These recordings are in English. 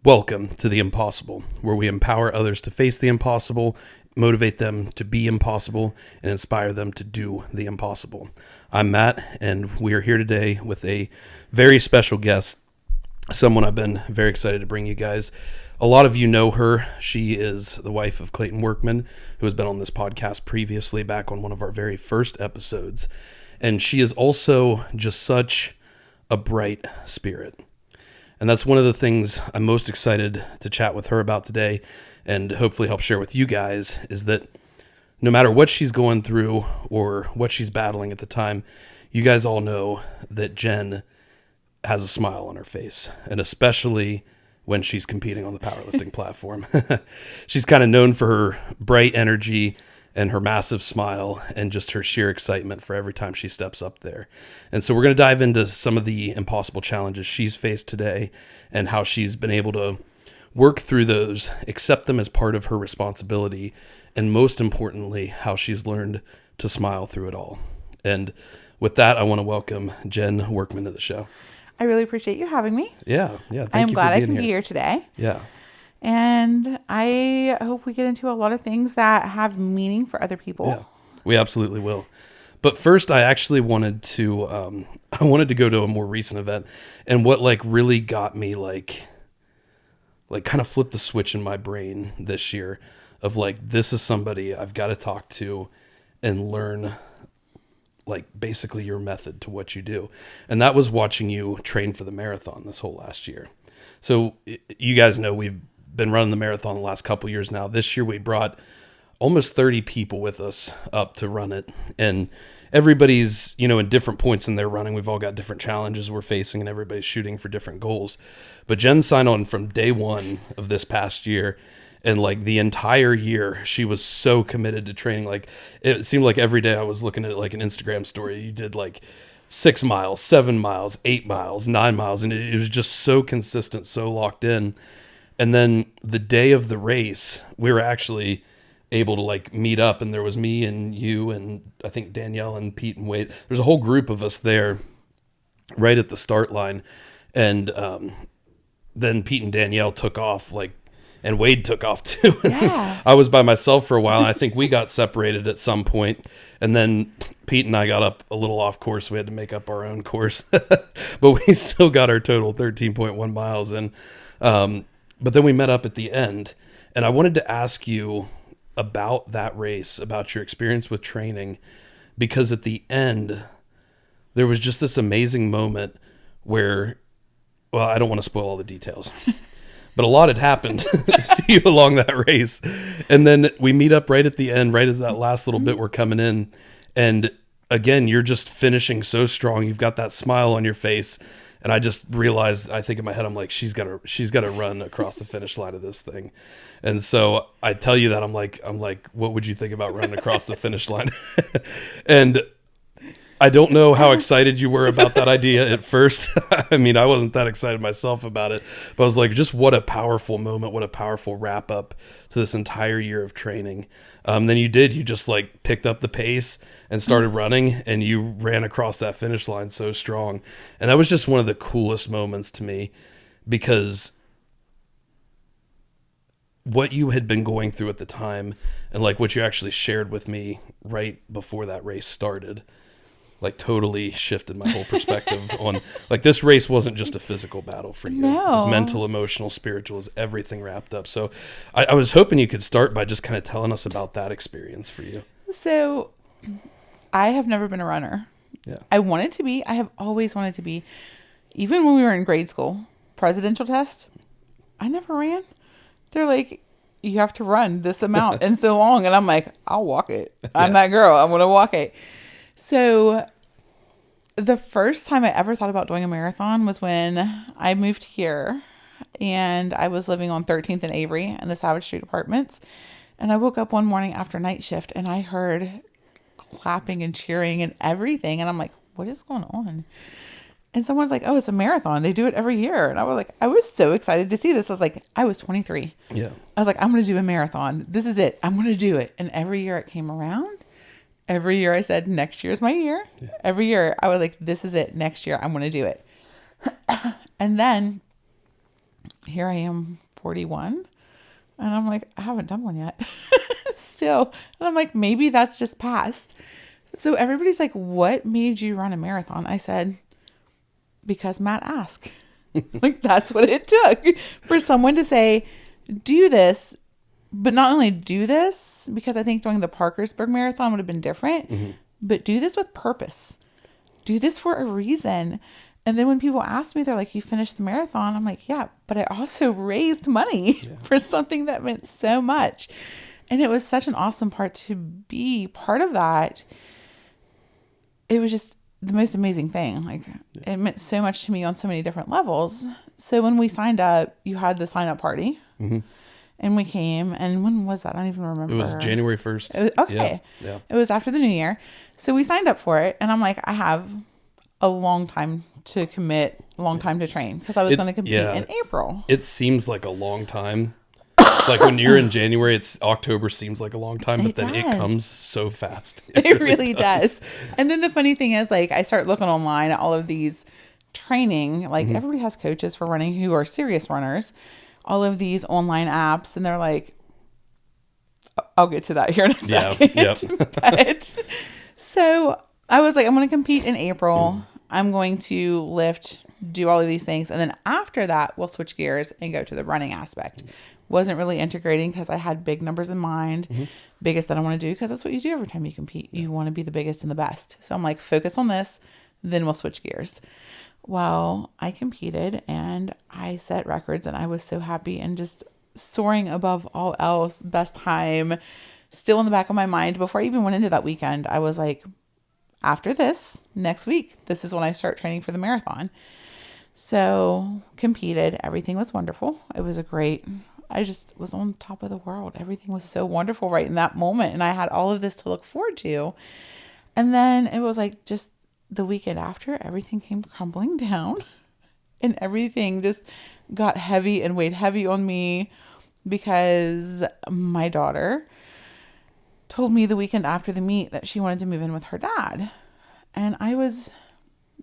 Welcome to The Impossible, where we empower others to face the impossible, motivate them to be impossible, and inspire them to do the impossible. I'm Matt, and we are here today with a very special guest, someone I've been very excited to bring you guys. A lot of you know her. She is the wife of Jenn Workman, who has been on this podcast previously, back on one of our very first episodes. And she is also just such a bright spirit. And that's one of the things I'm most excited to chat with her about today, and hopefully help share with you guys, is that no matter what she's going through or what she's battling at the time, you guys all know that Jenn has a smile on her face, and especially when she's competing on the powerlifting platform. She's kind of known for her bright energy and her massive smile and just her sheer excitement for every time she steps up there. And so we're going to dive into some of the impossible challenges she's faced today and how she's been able to work through those, accept them as part of her responsibility, and most importantly, how she's learned to smile through it all. And with that, I want to welcome Jenn Workman to the show. I really appreciate you having me. Yeah. Thank I'm you glad for I being can be here today. Yeah. And I hope we get into a lot of things that have meaning for other people. Yeah, we absolutely will. But first, I actually wanted to go to a more recent event, and what really got me kind of flipped the switch in my brain this year of this is somebody I've got to talk to and learn basically your method to what you do. And that was watching you train for the marathon this whole last year. So you guys know we've been running the marathon the last couple years now. This year we brought almost 30 people with us up to run it, and everybody's in different points in their running. We've all got different challenges we're facing, and everybody's shooting for different goals. But Jenn signed on from day one of this past year, and the entire year she was so committed to training. It seemed like every day I was looking at an Instagram story. You did 6 miles, 7 miles, 8 miles, 9 miles, and it was just so consistent, so locked in. And then the day of the race, we were actually able to meet up, and there was me and you and I think Danielle and Pete and Wade. There's a whole group of us there right at the start line. And then Pete and Danielle took off, and Wade took off too. Yeah. I was by myself for a while, and I think we got separated at some point. And then Pete and I got up a little off course. We had to make up our own course, but we still got our total 13.1 miles in. But then we met up at the end, and I wanted to ask you about that race, about your experience with training, because at the end, there was just this amazing moment where, well, I don't want to spoil all the details, but a lot had happened to you along that race. And then we meet up right at the end, right as that last little bit we're coming in. And again, you're just finishing so strong. You've got that smile on your face. And I just realized, I think in my head, I'm like, she's got to run across the finish line of this thing. And so I tell you that I'm like, what would you think about running across the finish line? And I don't know how excited you were about that idea at first. I mean, I wasn't that excited myself about it, but I was like, just what a powerful moment, what a powerful wrap up to this entire year of training. Then you just picked up the pace and started running, and you ran across that finish line so strong. And that was just one of the coolest moments to me, because what you had been going through at the time and what you actually shared with me right before that race started, totally shifted my whole perspective on this race wasn't just a physical battle for you. No. It was mental, emotional, spiritual, it was everything wrapped up. So I was hoping you could start by just kind of telling us about that experience for you. So I have never been a runner. Yeah. I wanted to be. I have always wanted to be. Even when we were in grade school, presidential test, I never ran. They're like, you have to run this amount and so long. And I'm like, I'll walk it. I'm that girl. I'm going to walk it. So the first time I ever thought about doing a marathon was when I moved here, and I was living on 13th and Avery in the Savage Street apartments. And I woke up one morning after night shift, and I heard clapping and cheering and everything. And I'm like, what is going on? And someone's like, oh, it's a marathon. They do it every year. And I was so excited to see this. I was 23. Yeah. I was like, I'm going to do a marathon. This is it. I'm going to do it. And every year it came around. Every year I said, next year's my year. Yeah. Every year I was like, this is it. Next year I'm going to do it. And then here I am 41 and I'm like, I haven't done one yet still. And I'm like, maybe that's just past. So everybody's like, what made you run a marathon? I said, because Matt asked. Like, that's what it took for someone to say, do this, but not only do this, because I think doing the Parkersburg Marathon would have been different, but do this with purpose. Do this for a reason. And then when people ask me, they're like, you finished the marathon. I'm like, yeah, but I also raised money for something that meant so much. And it was such an awesome part to be part of that. It was just the most amazing thing. Like, it meant so much to me on so many different levels. So when we signed up, you had the sign up party and we came, and when was that? I don't even remember. It was January 1st. Okay. Yeah. It was after the new year. So we signed up for it, and I'm like, I have a long time to commit, a long time to train, because I was going to compete in April. It seems like a long time. Like when you're in January, October seems like a long time, but then it comes so fast. It really does. And then the funny thing is, like, I start looking online at all of these training, like everybody has coaches for running who are serious runners, all of these online apps, and they're like, I'll get to that here in a second. But so I was like, I'm going to compete in April. I'm going to lift, do all of these things. And then after that, we'll switch gears and go to the running aspect. Wasn't really integrating because I had big numbers in mind, biggest that I want to do, because that's what you do every time you compete. You want to be the biggest and the best. So I'm like, focus on this, then we'll switch gears. Well, I competed and I set records, and I was so happy and just soaring above all else, best time, still in the back of my mind. Before I even went into that weekend, I was like, after this, next week, this is when I start training for the marathon. So competed, everything was wonderful. It was I just was on top of the world. Everything was so wonderful right in that moment. And I had all of this to look forward to. And then it was like just the weekend after, everything came crumbling down and everything just got heavy and weighed heavy on me, because my daughter told me the weekend after the meet that she wanted to move in with her dad. And I was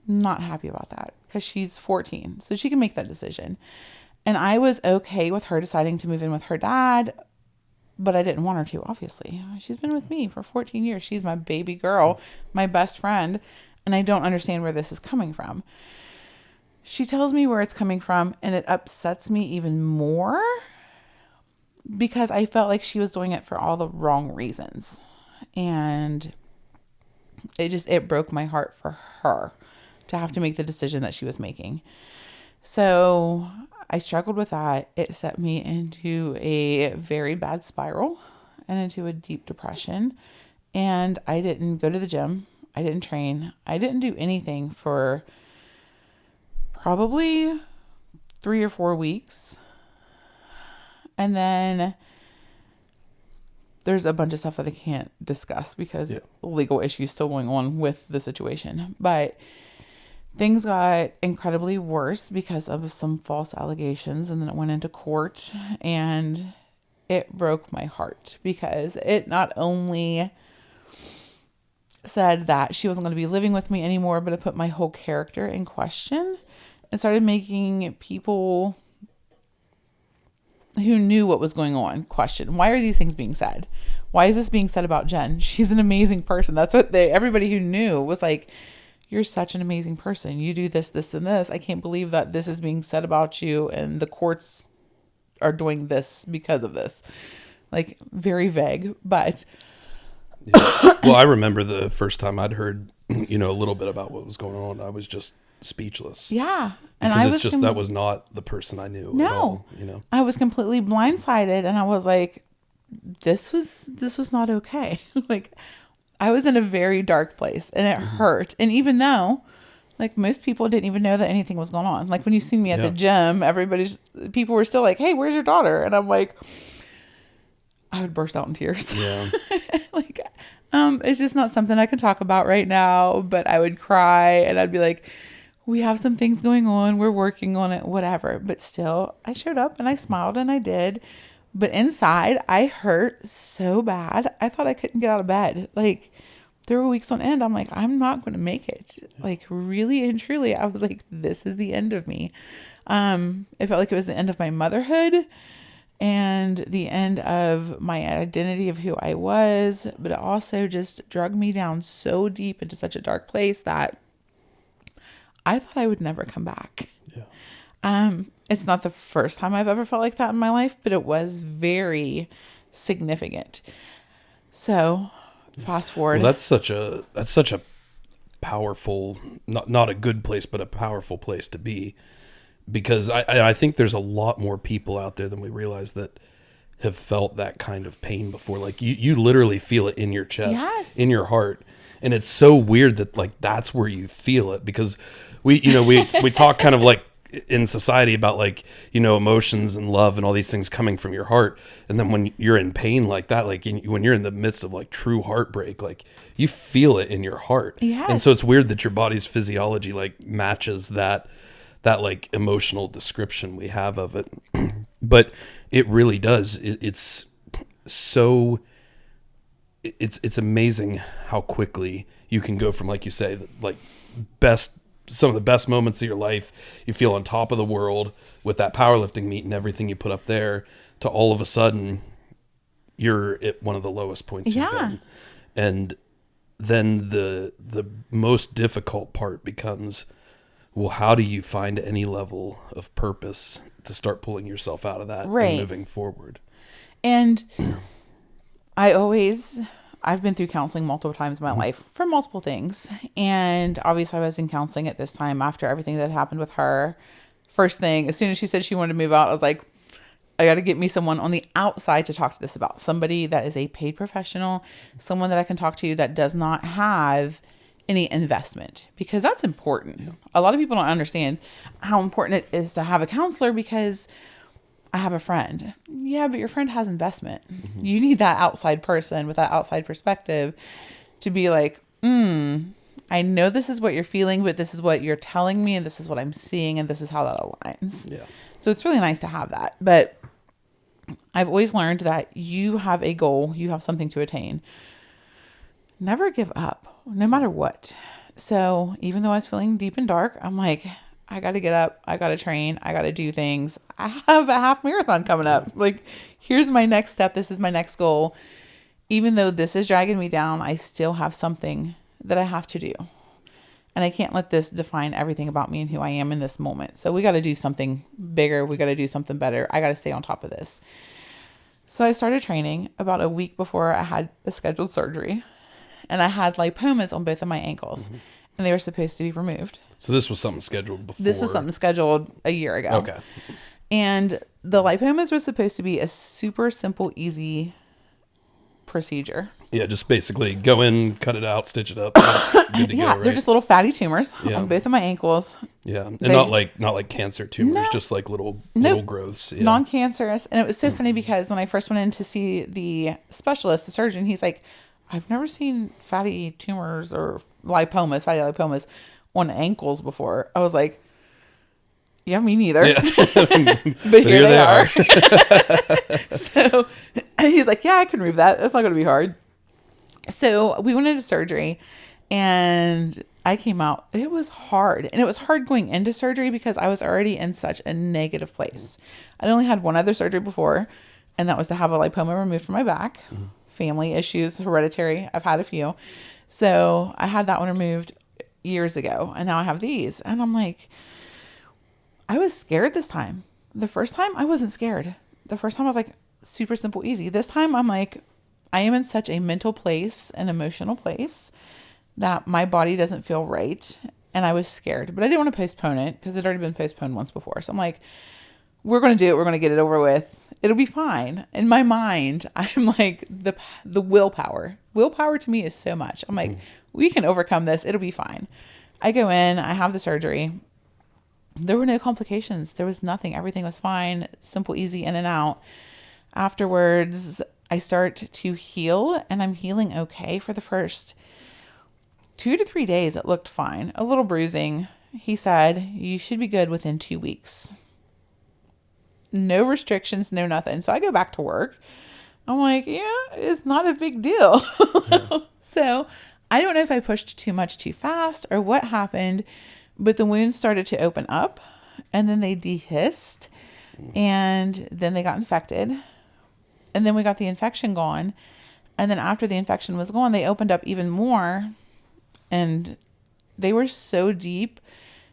not happy about that, because she's 14, so she can make that decision. And I was okay with her deciding to move in with her dad, but I didn't want her to, obviously. She's been with me for 14 years. She's my baby girl, my best friend, and I don't understand where this is coming from. She tells me where it's coming from, and it upsets me even more, because I felt like she was doing it for all the wrong reasons. And it broke my heart for her to have to make the decision that she was making. So I struggled with that. It set me into a very bad spiral and into a deep depression. And I didn't go to the gym. I didn't train. I didn't do anything for probably 3 or 4 weeks. And then there's a bunch of stuff that I can't discuss because legal issues still going on with the situation. But things got incredibly worse because of some false allegations, and then it went into court, and it broke my heart, because it not only said that she wasn't going to be living with me anymore, but it put my whole character in question and started making people who knew what was going on question, why are these things being said? Why is this being said about Jenn? She's an amazing person. That's what everybody who knew was like, you're such an amazing person. You do this, this, and this. I can't believe that this is being said about you, and the courts are doing this because of this. Like, very vague, but. Well, I remember the first time I'd heard, a little bit about what was going on. I was just speechless. Yeah. And because it's just, that was not the person I knew. No. At all, I was completely blindsided, and I was like, this was not okay. Like, I was in a very dark place, and it hurt. And even though, like, most people didn't even know that anything was going on. Like, when you see me at the gym, people were still like, hey, where's your daughter? And I'm like, I would burst out in tears. Yeah. Like, it's just not something I can talk about right now, but I would cry, and I'd be like, we have some things going on. We're working on it, whatever. But still, I showed up and I smiled and I did. But inside, I hurt so bad. I thought I couldn't get out of bed. Like, there were weeks on end, I'm like, I'm not going to make it. Like, really and truly, I was like, this is the end of me. It felt like it was the end of my motherhood and the end of my identity of who I was, but it also just drug me down so deep into such a dark place that I thought I would never come back. Yeah. It's not the first time I've ever felt like that in my life, but it was very significant. So fast forward. Well, that's such a powerful, not a good place, but a powerful place to be. Because I think there's a lot more people out there than we realize that have felt that kind of pain before. Like you literally feel it in your chest, Yes. in your heart. And it's so weird that like, that's where you feel it, because we talk kind of like in society about like, emotions and love and all these things coming from your heart. And then when you're in pain like that, like when you're in the midst of like true heartbreak, like you feel it in your heart. Yes. And so it's weird that your body's physiology like matches that like emotional description we have of it. But it really does. It's amazing how quickly you can go from, like you say, like some of the best moments of your life, you feel on top of the world with that powerlifting meet and everything you put up there, to all of a sudden you're at one of the lowest points you've been. And then the most difficult part becomes, well, how do you find any level of purpose to start pulling yourself out of that and moving forward? And I've been through counseling multiple times in my life for multiple things. And obviously I was in counseling at this time after everything that happened with her. First thing, as soon as she said she wanted to move out, I was like, I got to get me someone on the outside to talk to this about. Somebody that is a paid professional, someone that I can talk to that does not have any investment, because that's important. Yeah. A lot of people don't understand how important it is to have a counselor, because I have a friend. Yeah, but your friend has investment. Mm-hmm. You need that outside person with that outside perspective to be like, I know this is what you're feeling, but this is what you're telling me, and this is what I'm seeing, and this is how that aligns. Yeah. So it's really nice to have that. But I've always learned that you have a goal, you have something to attain. Never give up, no matter what. So even though I was feeling deep and dark, I'm like, I got to get up. I got to train. I got to do things. I have a half marathon coming up. Like, here's my next step. This is my next goal. Even though this is dragging me down, I still have something that I have to do. And I can't let this define everything about me and who I am in this moment. So we got to do something bigger. We got to do something better. I got to stay on top of this. So I started training about a week before I had a scheduled surgery. And I had lipomas on both of my ankles. Mm-hmm. And they were supposed to be removed. So this was something scheduled before? This was something scheduled a year ago. Okay. And the lipomas were supposed to be a super simple, easy procedure. Yeah, just basically go in, cut it out, stitch it up. Good to Yeah, go, right? They're just little fatty tumors on both of my ankles. Yeah, and not like cancer tumors, just like little growths. Yeah. Non-cancerous. And it was so funny because when I first went in to see the specialist, the surgeon, he's like, I've never seen fatty tumors or fatty lipomas on ankles before. I was like, yeah, me neither. Yeah. But here they are. So he's like, yeah, I can remove that. That's not going to be hard. So we went into surgery and I came out. It was hard. And it was hard going into surgery because I was already in such a negative place. I only had one other surgery before, and that was to have a lipoma removed from my back. Mm-hmm. Family issues, hereditary. I've had a few. So I had that one removed years ago, and now I have these. And I'm like, I was scared this time. The first time I wasn't scared. The first time I was like, super simple, easy. This time I'm like, I am in such a mental place, an emotional place, that my body doesn't feel right. And I was scared, but I didn't want to postpone it because it had already been postponed once before. So I'm like, we're going to do it. We're going to get it over with. It'll be fine. In my mind, I'm like, the willpower. Willpower to me is so much. I'm like, we can overcome this. It'll be fine. I go in, I have the surgery. There were no complications. There was nothing. Everything was fine. Simple, easy, in and out. Afterwards, I start to heal, and I'm healing okay. For the first 2 to 3 days, it looked fine. A little bruising. He said, you should be good within 2 weeks. No restrictions, no nothing. So I go back to work. I'm like, yeah, it's not a big deal. Yeah. So I don't know if I pushed too much too fast or what happened, but the wounds started to open up and then they dehisced and then they got infected. And then we got the infection gone. And then after the infection was gone, they opened up even more and they were so deep.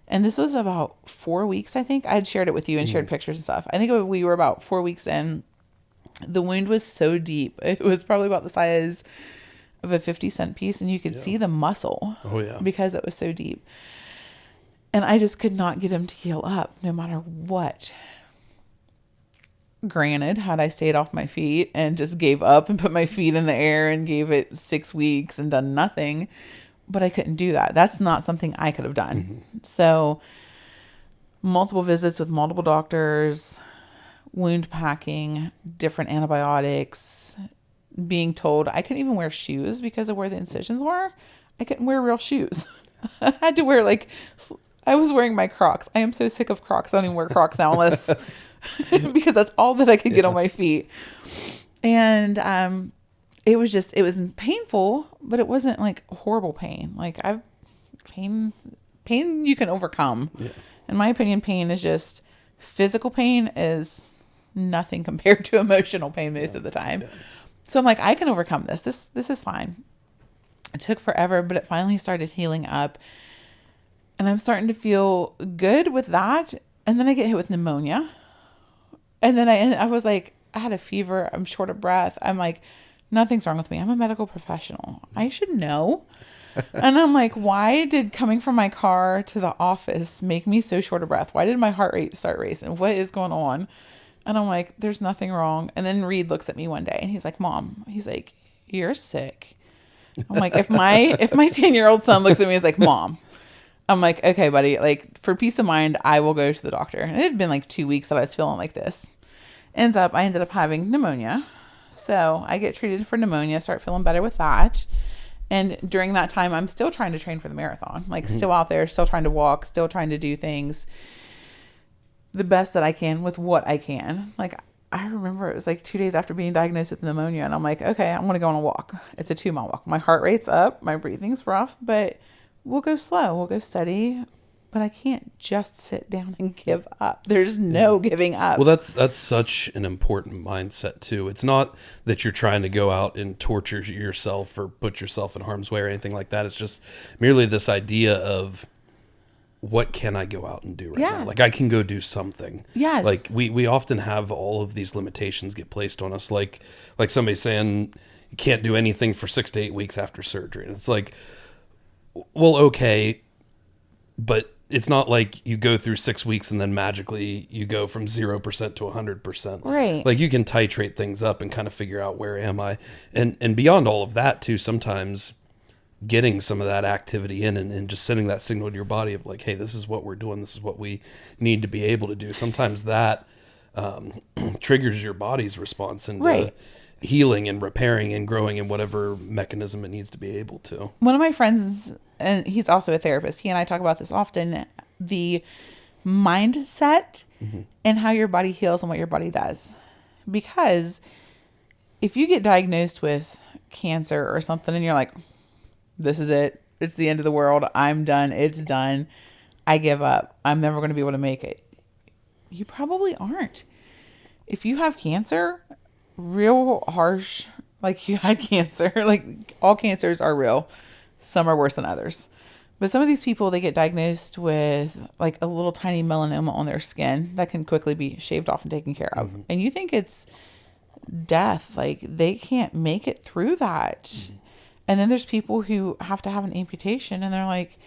And this was about 4 weeks, I think. I had shared it with you and shared pictures and stuff. I think we were about 4 weeks in. The wound was so deep. It was probably about the size of a 50-cent piece. And you could see the muscle because it was so deep. And I just could not get him to heal up no matter what. Granted, had I stayed off my feet and just gave up and put my feet in the air and gave it 6 weeks and done nothing, but I couldn't do that. That's not something I could have done. So multiple visits with multiple doctors, wound packing, different antibiotics, being told I couldn't even wear shoes because of where the incisions were. I couldn't wear real shoes. I had to wear I was wearing my Crocs. I am so sick of Crocs. I don't even wear Crocs now unless because that's all that I could get on my feet. And it was painful, but it wasn't like horrible pain. Like pain you can overcome. Yeah. In my opinion, pain is just physical pain is nothing compared to emotional pain most of the time. Yeah. So I'm like, I can overcome this. This is fine. It took forever, but it finally started healing up. And I'm starting to feel good with that. And then I get hit with pneumonia. And then I was like, I had a fever. I'm short of breath. I'm like, nothing's wrong with me. I'm a medical professional. I should know. And I'm like, why did coming from my car to the office make me so short of breath? Why did my heart rate start racing? What is going on? And I'm like, there's nothing wrong. And then Reed looks at me one day and he's like, Mom, he's like, you're sick. I'm like, if my 10-year-old son looks at me and is like, Mom, I'm like, okay, buddy, like for peace of mind, I will go to the doctor. And it had been like 2 weeks that I was feeling like this. I ended up having pneumonia. So I get treated for pneumonia, start feeling better with that. And during that time, I'm still trying to train for the marathon, like still out there, still trying to walk, still trying to do things the best that I can with what I can. Like I remember it was like 2 days after being diagnosed with pneumonia and I'm like, okay, I'm going to go on a walk. It's a 2-mile walk. My heart rate's up. My breathing's rough, but we'll go slow. We'll go steady. But I can't just sit down and give up. There's no giving up. Well, that's such an important mindset too. It's not that you're trying to go out and torture yourself or put yourself in harm's way or anything like that. It's just merely this idea of what can I go out and do right now? Like I can go do something. Yes. Like we often have all of these limitations get placed on us. Like somebody saying you can't do anything for 6 to 8 weeks after surgery. And it's like, well, okay, but it's not like you go through 6 weeks and then magically you go from 0% to 100%. Right. Like you can titrate things up and kind of figure out where am I. And beyond all of that too, sometimes getting some of that activity in and just sending that signal to your body of like, hey, this is what we're doing. This is what we need to be able to do. Sometimes that triggers your body's response into healing and repairing and growing in whatever mechanism it needs to be able to. One of my friends, and he's also a therapist, he and I talk about this often, the mindset and how your body heals and what your body does. Because if you get diagnosed with cancer or something and you're like, this is it, it's the end of the world, I'm done, it's done, I give up, I'm never going to be able to make it. You probably aren't. If you have cancer, real harsh, like you had cancer, like all cancers are real. Some are worse than others. But some of these people, they get diagnosed with like a little tiny melanoma on their skin that can quickly be shaved off and taken care of. And you think it's death. Like they can't make it through that. And then there's people who have to have an amputation and they're like,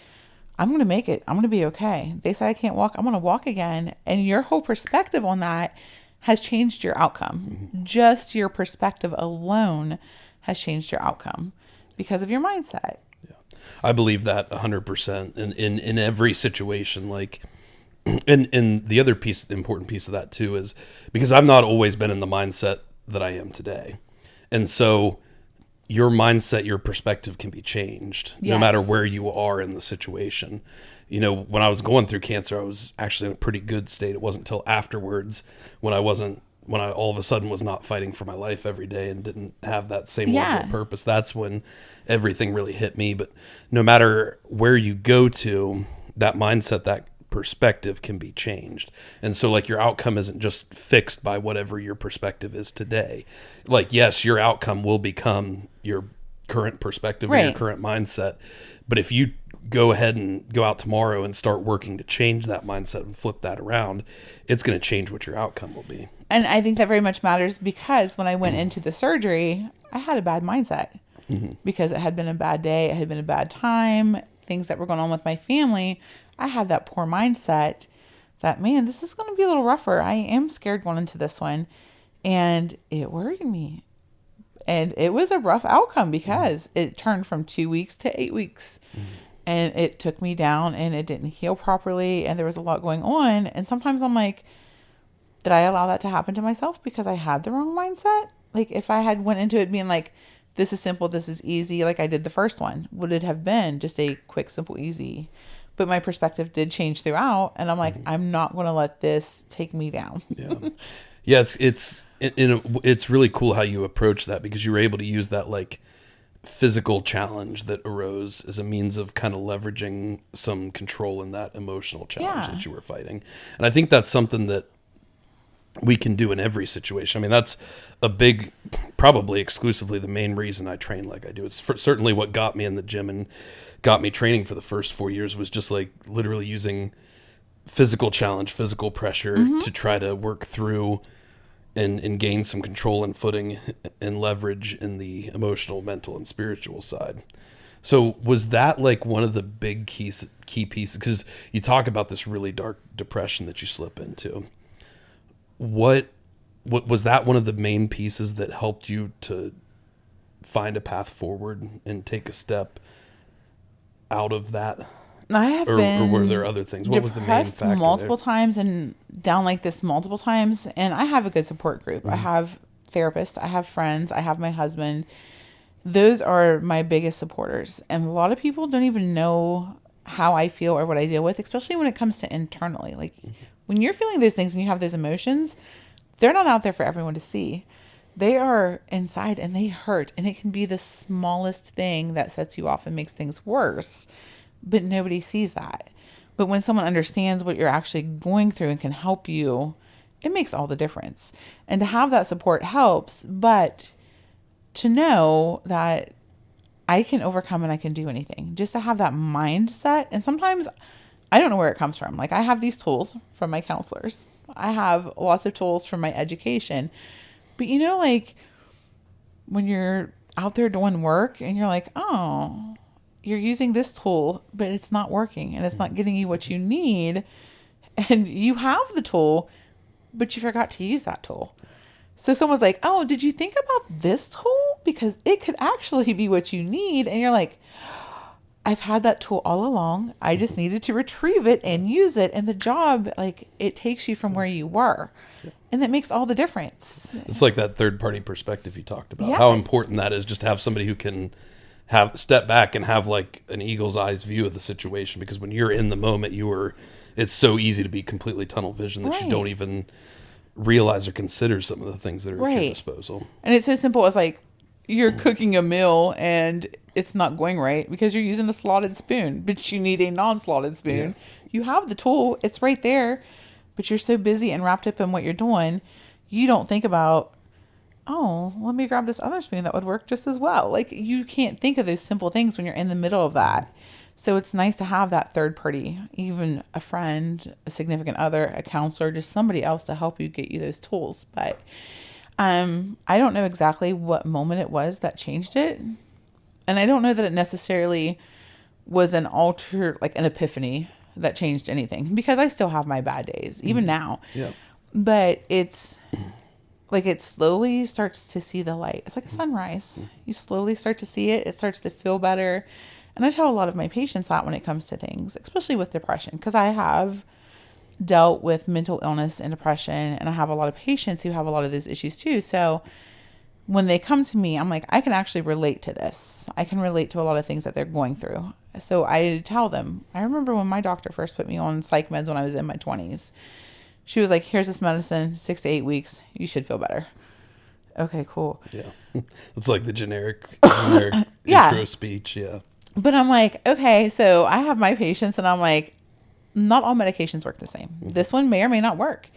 I'm going to make it. I'm going to be okay. They say I can't walk. I'm going to walk again. And your whole perspective on that has changed your outcome. Just your perspective alone has changed your outcome because of your mindset. Yeah, I believe that 100% in every situation. Like, and the other piece, the important piece of that too, is because I've not always been in the mindset that I am today. And so your mindset, your perspective can be changed no matter where you are in the situation. You know, when I was going through cancer, I was actually in a pretty good state. It wasn't until afterwards when I wasn't when I all of a sudden was not fighting for my life every day and didn't have that same level of purpose, that's when everything really hit me. But no matter where you go to, that mindset, that perspective can be changed. And so like your outcome isn't just fixed by whatever your perspective is today. Like, yes, your outcome will become your current perspective or your current mindset. But if you go ahead and go out tomorrow and start working to change that mindset and flip that around, it's going to change what your outcome will be. And I think that very much matters because when I went into the surgery, I had a bad mindset because it had been a bad day. It had been a bad time, things that were going on with my family. I had that poor mindset that, man, this is going to be a little rougher. I am scared going into this one. And it worried me. And it was a rough outcome because it turned from 2 weeks to 8 weeks. And it took me down and it didn't heal properly. And there was a lot going on. And sometimes I'm like, did I allow that to happen to myself because I had the wrong mindset? Like if I had went into it being like, this is simple, this is easy, like I did the first one, would it have been just a quick, simple, easy? But my perspective did change throughout. And I'm like, I'm not going to let this take me down. Yeah, it's really cool how you approach that because you were able to use that like physical challenge that arose as a means of kind of leveraging some control in that emotional challenge that you were fighting. And I think that's something that we can do in every situation. I mean, that's a big, probably exclusively the main reason I train like I do. It's certainly what got me in the gym and got me training for the first 4 years was just like literally using physical challenge, physical pressure to try to work through and gain some control and footing and leverage in the emotional, mental, and spiritual side. So was that like one of the big key pieces? Because you talk about this really dark depression that you slip into. What was that one of the main pieces that helped you to find a path forward and take a step out of that? I have been or were there other things? What was the main factor multiple there? times and down like this multiple times. And I have a good support group. I have therapists. I have friends. I have my husband. Those are my biggest supporters. And a lot of people don't even know how I feel or what I deal with, especially when it comes to internally. Like when you're feeling those things and you have those emotions, they're not out there for everyone to see. They are inside and they hurt. And it can be the smallest thing that sets you off and makes things worse. But nobody sees that. But when someone understands what you're actually going through and can help you, it makes all the difference. And to have that support helps, but to know that I can overcome and I can do anything. Just to have that mindset. And sometimes I don't know where it comes from. Like I have these tools from my counselors. I have lots of tools from my education. But you know, like when you're out there doing work and you're like, oh, you're using this tool, but it's not working and it's not getting you what you need. And you have the tool, but you forgot to use that tool. So someone's like, oh, did you think about this tool? Because it could actually be what you need. And you're like, I've had that tool all along. I just needed to retrieve it and use it. And the job, like it takes you from where you were. And that makes all the difference. It's like that third party perspective you talked about. Yes. How important that is just to have somebody who can have step back and have like an eagle's eyes view of the situation, because when you're in the moment, it's so easy to be completely tunnel vision that you don't even realize or consider some of the things that are at your disposal. And it's so simple as like you're cooking a meal and it's not going right because you're using a slotted spoon, but you need a non-slotted spoon. You have the tool, it's right there, but you're so busy and wrapped up in what you're doing, you don't think about, oh, let me grab this other spoon that would work just as well. Like you can't think of those simple things when you're in the middle of that. So it's nice to have that third party, even a friend, a significant other, a counselor, just somebody else to help you get you those tools. But I don't know exactly what moment it was that changed it. And I don't know that it necessarily was an like an epiphany that changed anything, because I still have my bad days, even now. Yeah. But it's like it slowly starts to see the light. It's like a sunrise. You slowly start to see it. It starts to feel better. And I tell a lot of my patients that when it comes to things, especially with depression, because I have dealt with mental illness and depression, and I have a lot of patients who have a lot of those issues too. So when they come to me, I'm like, I can actually relate to this. I can relate to a lot of things that they're going through. So I tell them, I remember when my doctor first put me on psych meds when I was in my 20s. She was like, here's this medicine, 6 to 8 weeks. You should feel better. Okay, cool. Yeah. It's like the generic Yeah. intro speech. Yeah. But I'm like, okay, so I have my patients and I'm like, not all medications work the same. This one may or may not work.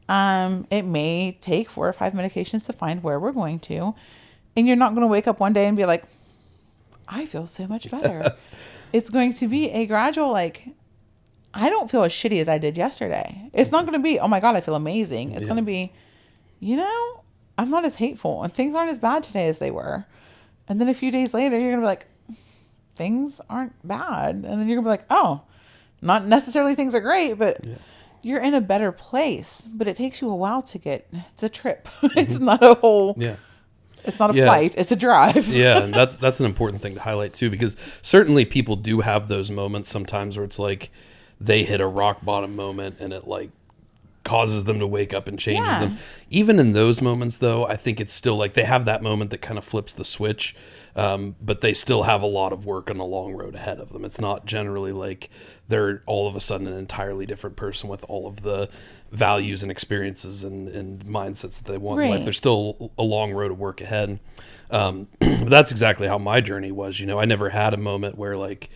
It may take 4 or 5 medications to find where we're going to. And you're not going to wake up one day and be like, I feel so much better. It's going to be a gradual, like, I don't feel as shitty as I did yesterday. It's not going to be, oh my God, I feel amazing. It's going to be, I'm not as hateful and things aren't as bad today as they were. And then a few days later, you're going to be like, things aren't bad. And then you're going to be like, oh, not necessarily things are great, but you're in a better place. But it takes you a while to it's a trip. It's not a whole, it's not a flight. It's a drive. Yeah. And that's an important thing to highlight too, because certainly people do have those moments sometimes where it's like they hit a rock bottom moment and it like causes them to wake up and changes them. Even in those moments though, I think it's still like they have that moment that kind of flips the switch. But they still have a lot of work on the long road ahead of them. It's not generally like they're all of a sudden an entirely different person with all of the values and experiences and mindsets that they want in life. There's still a long road of work ahead. That's exactly how my journey was. I never had a moment where like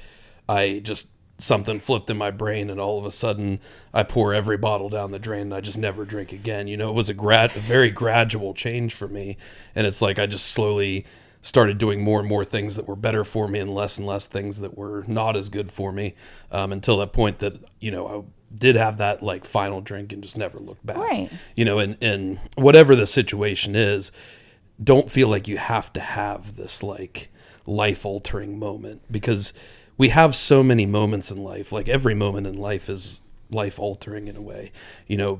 I just something flipped in my brain and all of a sudden I pour every bottle down the drain and I just never drink again. It was a very gradual change for me. And it's like I just slowly started doing more and more things that were better for me and less things that were not as good for me, until that point that, I did have that like final drink and just never looked back. Right. And whatever the situation is, don't feel like you have to have this like life altering moment, because we have so many moments in life. Like every moment in life is life altering in a way,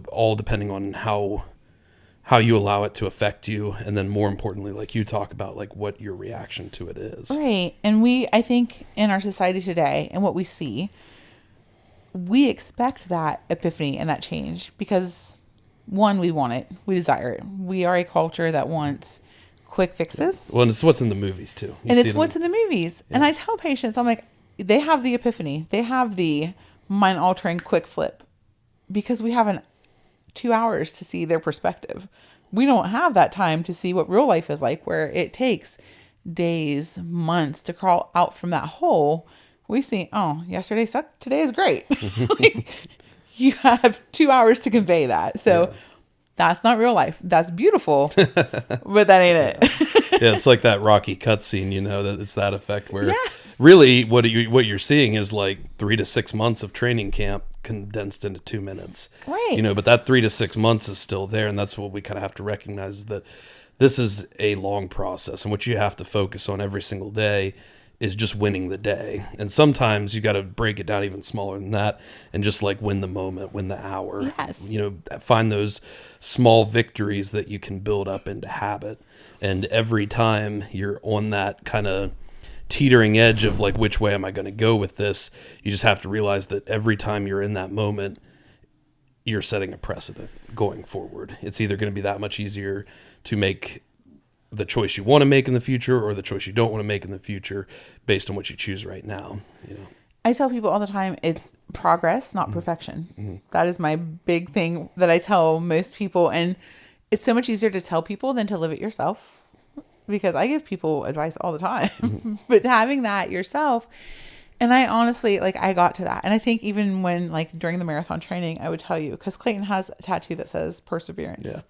all depending on how you allow it to affect you. And then more importantly, like you talk about, like what your reaction to it is. Right. And I think in our society today and what we see, we expect that epiphany and that change because one, we want it. We desire it. We are a culture that wants quick fixes. Well, and it's what's in the movies too. And it's what's in the movies. Yeah. And I tell patients, I'm like, they have the epiphany. They have the mind altering quick flip because we have 2 hours to see their perspective. We don't have that time to see what real life is like, where it takes days, months to crawl out from that hole. We see, oh, yesterday sucked. Today is great. You have 2 hours to convey that. So that's not real life. That's beautiful, but that ain't it. Yeah, it's like that Rocky cutscene, that it's that effect where really what you're seeing is like 3 to 6 months of training camp condensed into 2 minutes. Right. But that 3 to 6 months is still there. And that's what we kind of have to recognize, is that this is a long process. And what you have to focus on every single day is just winning the day. And sometimes you got to break it down even smaller than that and just like win the moment, win the hour. Yes. Find those small victories that you can build up into habit. And every time you're on that kind of teetering edge of like, which way am I going to go with this? You just have to realize that every time you're in that moment, you're setting a precedent going forward. It's either going to be that much easier to make the choice you want to make in the future or the choice you don't want to make in the future based on what you choose right now. I tell people all the time, it's progress, not perfection. Mm-hmm. That is my big thing that I tell most people. And it's so much easier to tell people than to live it yourself, because I give people advice all the time, mm-hmm. But having that yourself. And I honestly, I got to that. And I think even when during the marathon training, I would tell you, because Clayton has a tattoo that says Perseverance. Yeah.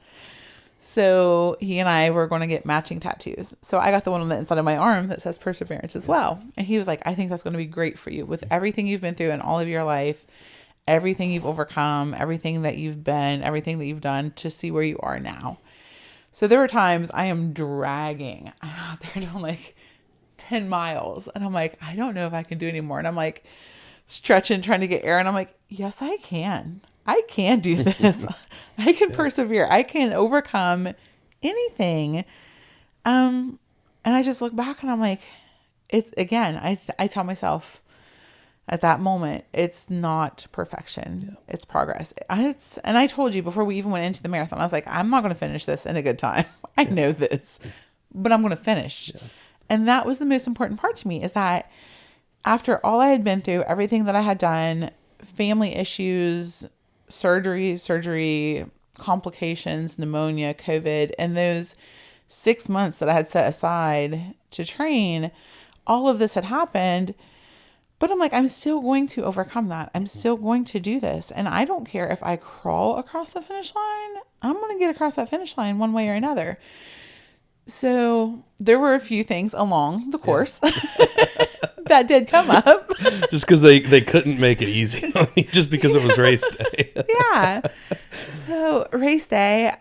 So he and I were going to get matching tattoos. So I got the one on the inside of my arm that says Perseverance as well. And he was like, I think that's going to be great for you with everything you've been through in all of your life, everything you've overcome, everything that you've been, everything that you've done to see where you are now. So there were times I am dragging. I'm out there doing 10 miles. And I'm like, I don't know if I can do anymore. And I'm stretching, trying to get air. And I'm like, yes, I can. I can do this. I can persevere. I can overcome anything. And I just look back and I'm like, it's again, I tell myself at that moment, it's not perfection. Yeah. It's progress. And I told you before we even went into the marathon, I was like, I'm not going to finish this in a good time. I know this, but I'm going to finish. Yeah. And that was the most important part to me, is that after all I had been through, everything that I had done, family issues, surgery complications, pneumonia, COVID, and those 6 months that I had set aside to train, all of this had happened. But I'm like, I'm still going to overcome that. I'm still going to do this. And I don't care if I crawl across the finish line. I'm going to get across that finish line one way or another. So there were a few things along the course that did come up. Just because they couldn't make it easy on you, just because it was race day. Yeah. So race day,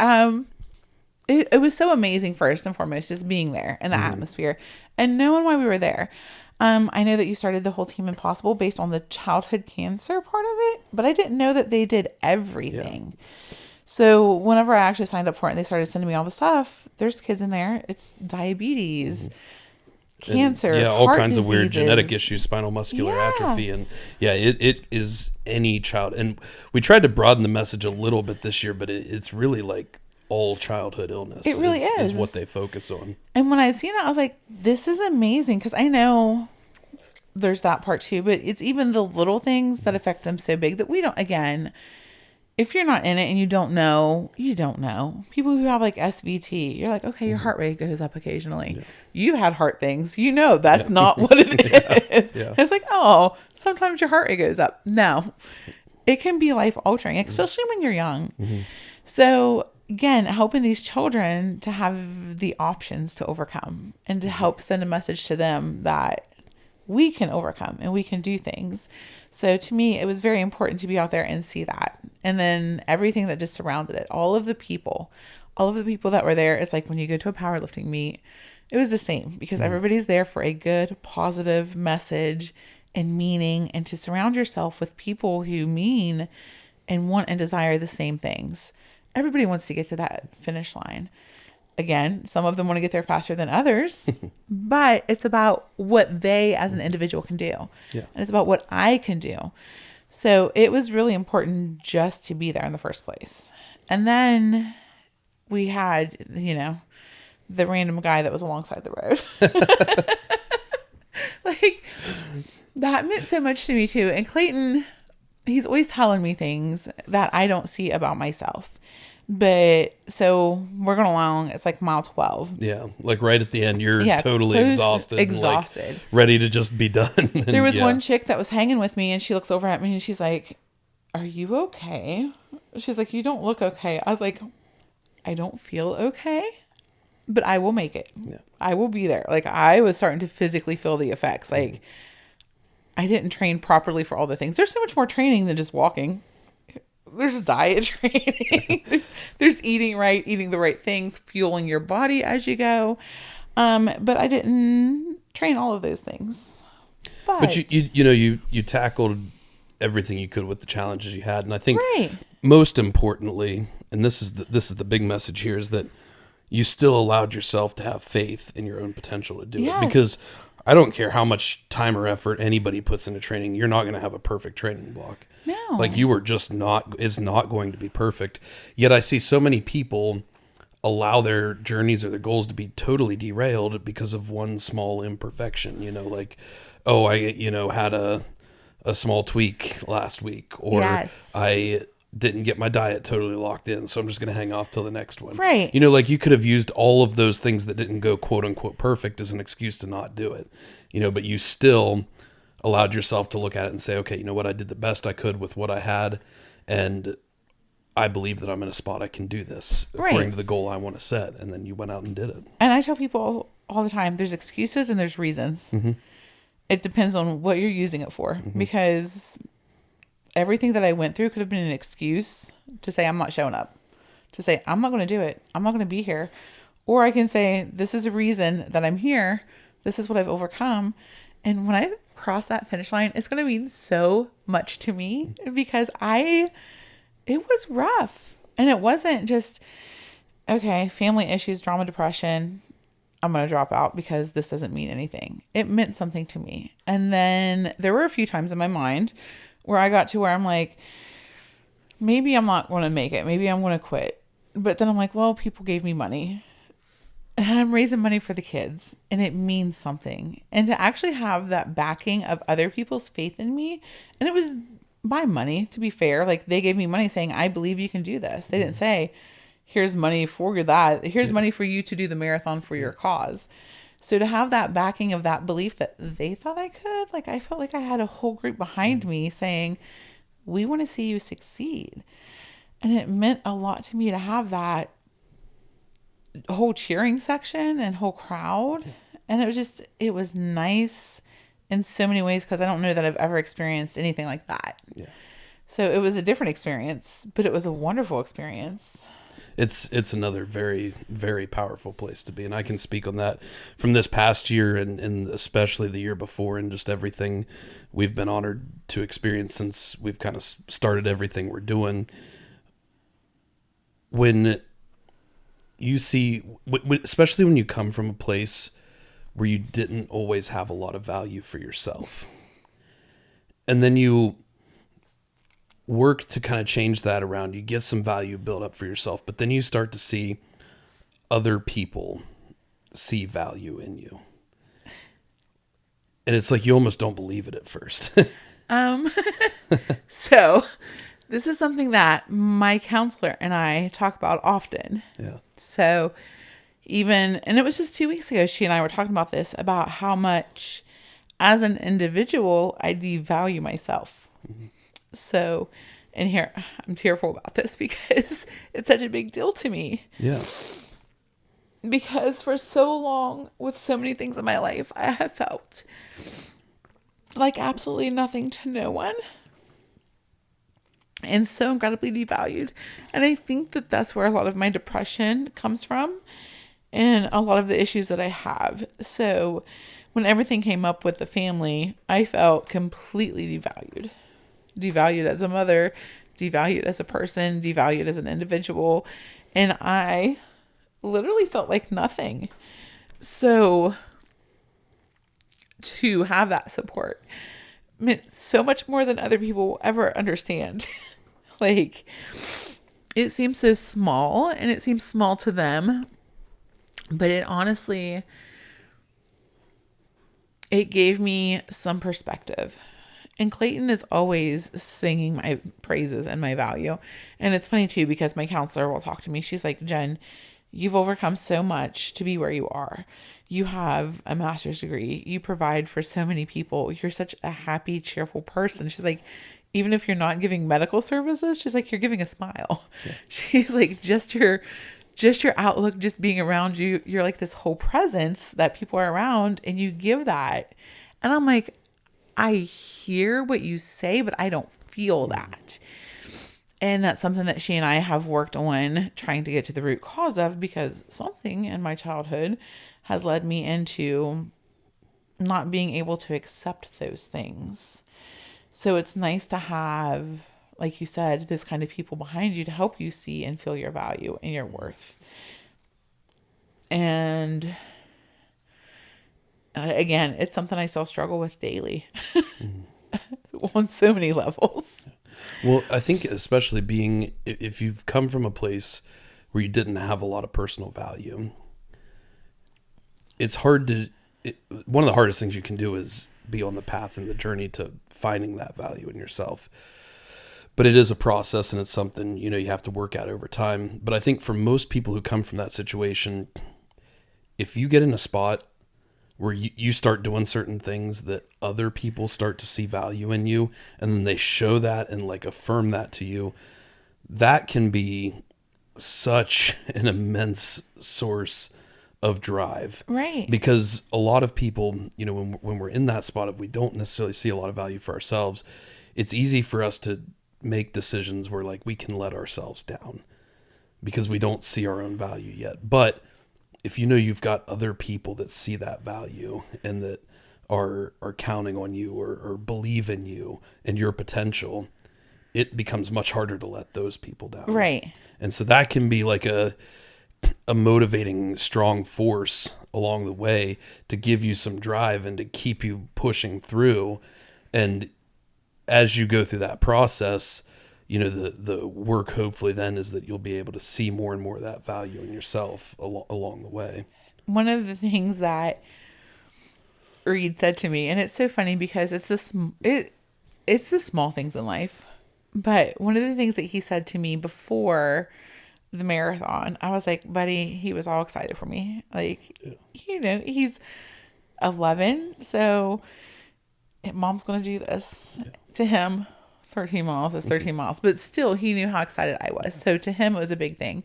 it was so amazing, first and foremost, just being there in the atmosphere and knowing why we were there. I know that you started the whole Team Impossible based on the childhood cancer part of it, but I didn't know that they did everything. Yeah. So whenever I actually signed up for it and they started sending me all the stuff, there's kids in there. It's diabetes, cancer, all heart kinds diseases. of weird genetic issues, spinal muscular atrophy. And it is any child. And we tried to broaden the message a little bit this year, but it's really like all childhood illness. It really is what they focus on. And when I had seen that, I was like, this is amazing. Because I know there's that part too, but it's even the little things that affect them so big that we don't, again, if you're not in it and you don't know, you don't know. People who have like SVT, you're like, okay, your heart rate goes up occasionally. Yeah. You've had heart things. You know that's not what it is. Yeah. It's like, oh, sometimes your heart rate goes up. No, it can be life altering, especially when you're young. So again, helping these children to have the options to overcome and to help send a message to them that we can overcome and we can do things. So to me, it was very important to be out there and see that. And then everything that just surrounded it, all of the people that were there. It's like when you go to a powerlifting meet, it was the same because everybody's there for a good, positive message and meaning, and to surround yourself with people who mean and want and desire the same things. Everybody wants to get to that finish line. Again, some of them want to get there faster than others, but it's about what they as an individual can do. Yeah. And it's about what I can do. So it was really important just to be there in the first place. And then we had, the random guy that was alongside the road. Like, that meant so much to me too. And Clayton, he's always telling me things that I don't see about myself. But so we're going along. It's like mile 12. Yeah. Like right at the end, you're totally exhausted. Exhausted. Like ready to just be done. And there was one chick that was hanging with me and she looks over at me and she's like, "Are you okay?" She's like, "You don't look okay." I was like, "I don't feel okay, but I will make it. Yeah. I will be there." Like I was starting to physically feel the effects. Like I didn't train properly for all the things. There's so much more training than just walking. There's diet training. there's eating right, eating the right things, fueling your body as you go. But I didn't train all of those things. But you tackled everything you could with the challenges you had, and I think most importantly, and this is the big message here, is that you still allowed yourself to have faith in your own potential to do it. Because I don't care how much time or effort anybody puts into training, you're not going to have a perfect training block. No. Like you were just it's not going to be perfect. Yet I see so many people allow their journeys or their goals to be totally derailed because of one small imperfection, like, oh, I, had a small tweak last week, or I didn't get my diet totally locked in, so I'm just going to hang off till the next one. Right. Like you could have used all of those things that didn't go quote unquote perfect as an excuse to not do it, but you still allowed yourself to look at it and say, okay, you know what? I did the best I could with what I had. And I believe that I'm in a spot I can do this according to the goal I want to set. And then you went out and did it. And I tell people all the time, there's excuses and there's reasons. It depends on what you're using it for, because everything that I went through could have been an excuse to say, I'm not showing up, to say, I'm not going to do it. I'm not going to be here. Or I can say, this is a reason that I'm here. This is what I've overcome. And when I cross that finish line, it's going to mean so much to me, because it was rough. And it wasn't just, okay, family issues, drama, depression, I'm going to drop out because this doesn't mean anything. It meant something to me. And then there were a few times in my mind where I got to where I'm like, maybe I'm not going to make it. Maybe I'm going to quit. But then I'm like, well, people gave me money. And I'm raising money for the kids, and it means something. And to actually have that backing of other people's faith in me, and it was buy money, to be fair. Like, they gave me money saying, I believe you can do this. They didn't say, here's money for that. Here's money for you to do the marathon for your cause. So to have that backing of that belief that they thought I could, like, I felt like I had a whole group behind me saying, we want to see you succeed. And it meant a lot to me to have that whole cheering section and whole crowd. And it was nice in so many ways, because I don't know that I've ever experienced anything like that. Yeah. So it was a different experience, but it was a wonderful experience. It's another very, very powerful place to be. And I can speak on that from this past year and especially the year before, and just everything we've been honored to experience since we've kind of started everything we're doing. When you see, especially when you come from a place where you didn't always have a lot of value for yourself, and then you work to kind of change that around, you get some value built up for yourself, but then you start to see other people see value in you. And it's like, you almost don't believe it at first. So this is something that my counselor and I talk about often. Yeah. So and it was just 2 weeks ago, she and I were talking about this, about how much as an individual, I devalue myself. Mm-hmm. So, and here, I'm tearful about this because it's such a big deal to me. Yeah. Because for so long, with so many things in my life, I have felt like absolutely nothing to no one. And so incredibly devalued. And I think that that's where a lot of my depression comes from, and a lot of the issues that I have. So when everything came up with the family, I felt completely devalued. Devalued as a mother, devalued as a person, devalued as an individual. And I literally felt like nothing. So to have that support meant so much more than other people will ever understand. Like, it seems so small, and it seems small to them, but it honestly, it gave me some perspective. And Clayton is always singing my praises and my value. And it's funny too, because my counselor will talk to me. She's like, Jen, you've overcome so much to be where you are. You have a master's degree. You provide for so many people. You're such a happy, cheerful person. She's like, even if you're not giving medical services, she's like, you're giving a smile. Yeah. She's like, just your outlook, just being around you, you're like this whole presence that people are around, and you give that. And I'm like, I hear what you say, but I don't feel that. And that's something that she and I have worked on trying to get to the root cause of, because something in my childhood has led me into not being able to accept those things. So it's nice to have, like you said, those kind of people behind you to help you see and feel your value and your worth. And again, it's something I still struggle with daily on so many levels. Well, I think especially if you've come from a place where you didn't have a lot of personal value, it's hard one of the hardest things you can do is be on the path and the journey to finding that value in yourself. But it is a process, and it's something, you have to work at over time. But I think for most people who come from that situation, if you get in a spot where you start doing certain things that other people start to see value in you, and then they show that and like affirm that to you, that can be such an immense source of drive. Right. Because a lot of people, when we're in that spot, if we don't necessarily see a lot of value for ourselves, it's easy for us to make decisions where like we can let ourselves down because we don't see our own value yet. But if you've got other people that see that value and that are counting on you or believe in you and your potential, it becomes much harder to let those people down. Right. And so that can be like a motivating, strong force along the way to give you some drive and to keep you pushing through. And as you go through that process, the work hopefully then is that you'll be able to see more and more of that value in yourself along the way. One of the things that Reed said to me, and it's so funny because it's the small things in life. But one of the things that he said to me before the marathon, I was like, buddy, he was all excited for me. Like, he's 11. So mom's going to do this to him. 13 miles is 13 miles, but still he knew how excited I was. So to him, it was a big thing.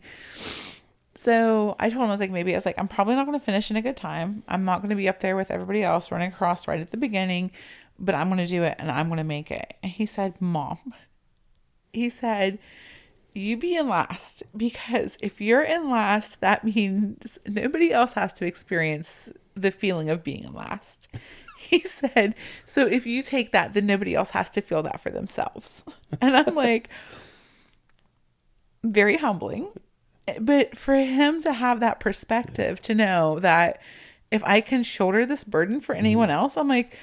So I told him, I'm probably not going to finish in a good time. I'm not going to be up there with everybody else running across right at the beginning, but I'm going to do it and I'm going to make it. And he said, Mom, you be in last, because if you're in last, that means nobody else has to experience the feeling of being in last. He said, so if you take that, then nobody else has to feel that for themselves. And I'm like, very humbling. But for him to have that perspective, to know that if I can shoulder this burden for anyone else, I'm like,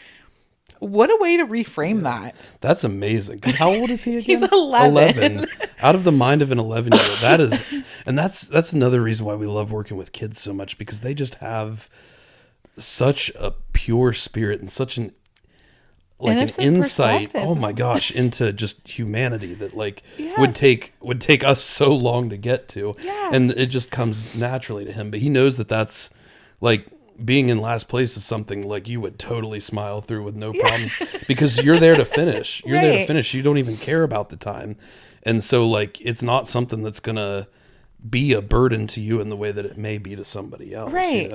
what a way to reframe that. That's amazing. 'Cause how old is he again? He's 11. Out of the mind of an 11-year-old. That is, and that's another reason why we love working with kids so much, because they just have such a pure spirit and such an insight. Oh my gosh, into just humanity that would take us so long to get to. Yeah. And it just comes naturally to him. But he knows that that's like, being in last place is something like you would totally smile through with no problems, because you're there to finish. You're there to finish. You don't even care about the time. And so it's not something that's going to be a burden to you in the way that it may be to somebody else, right.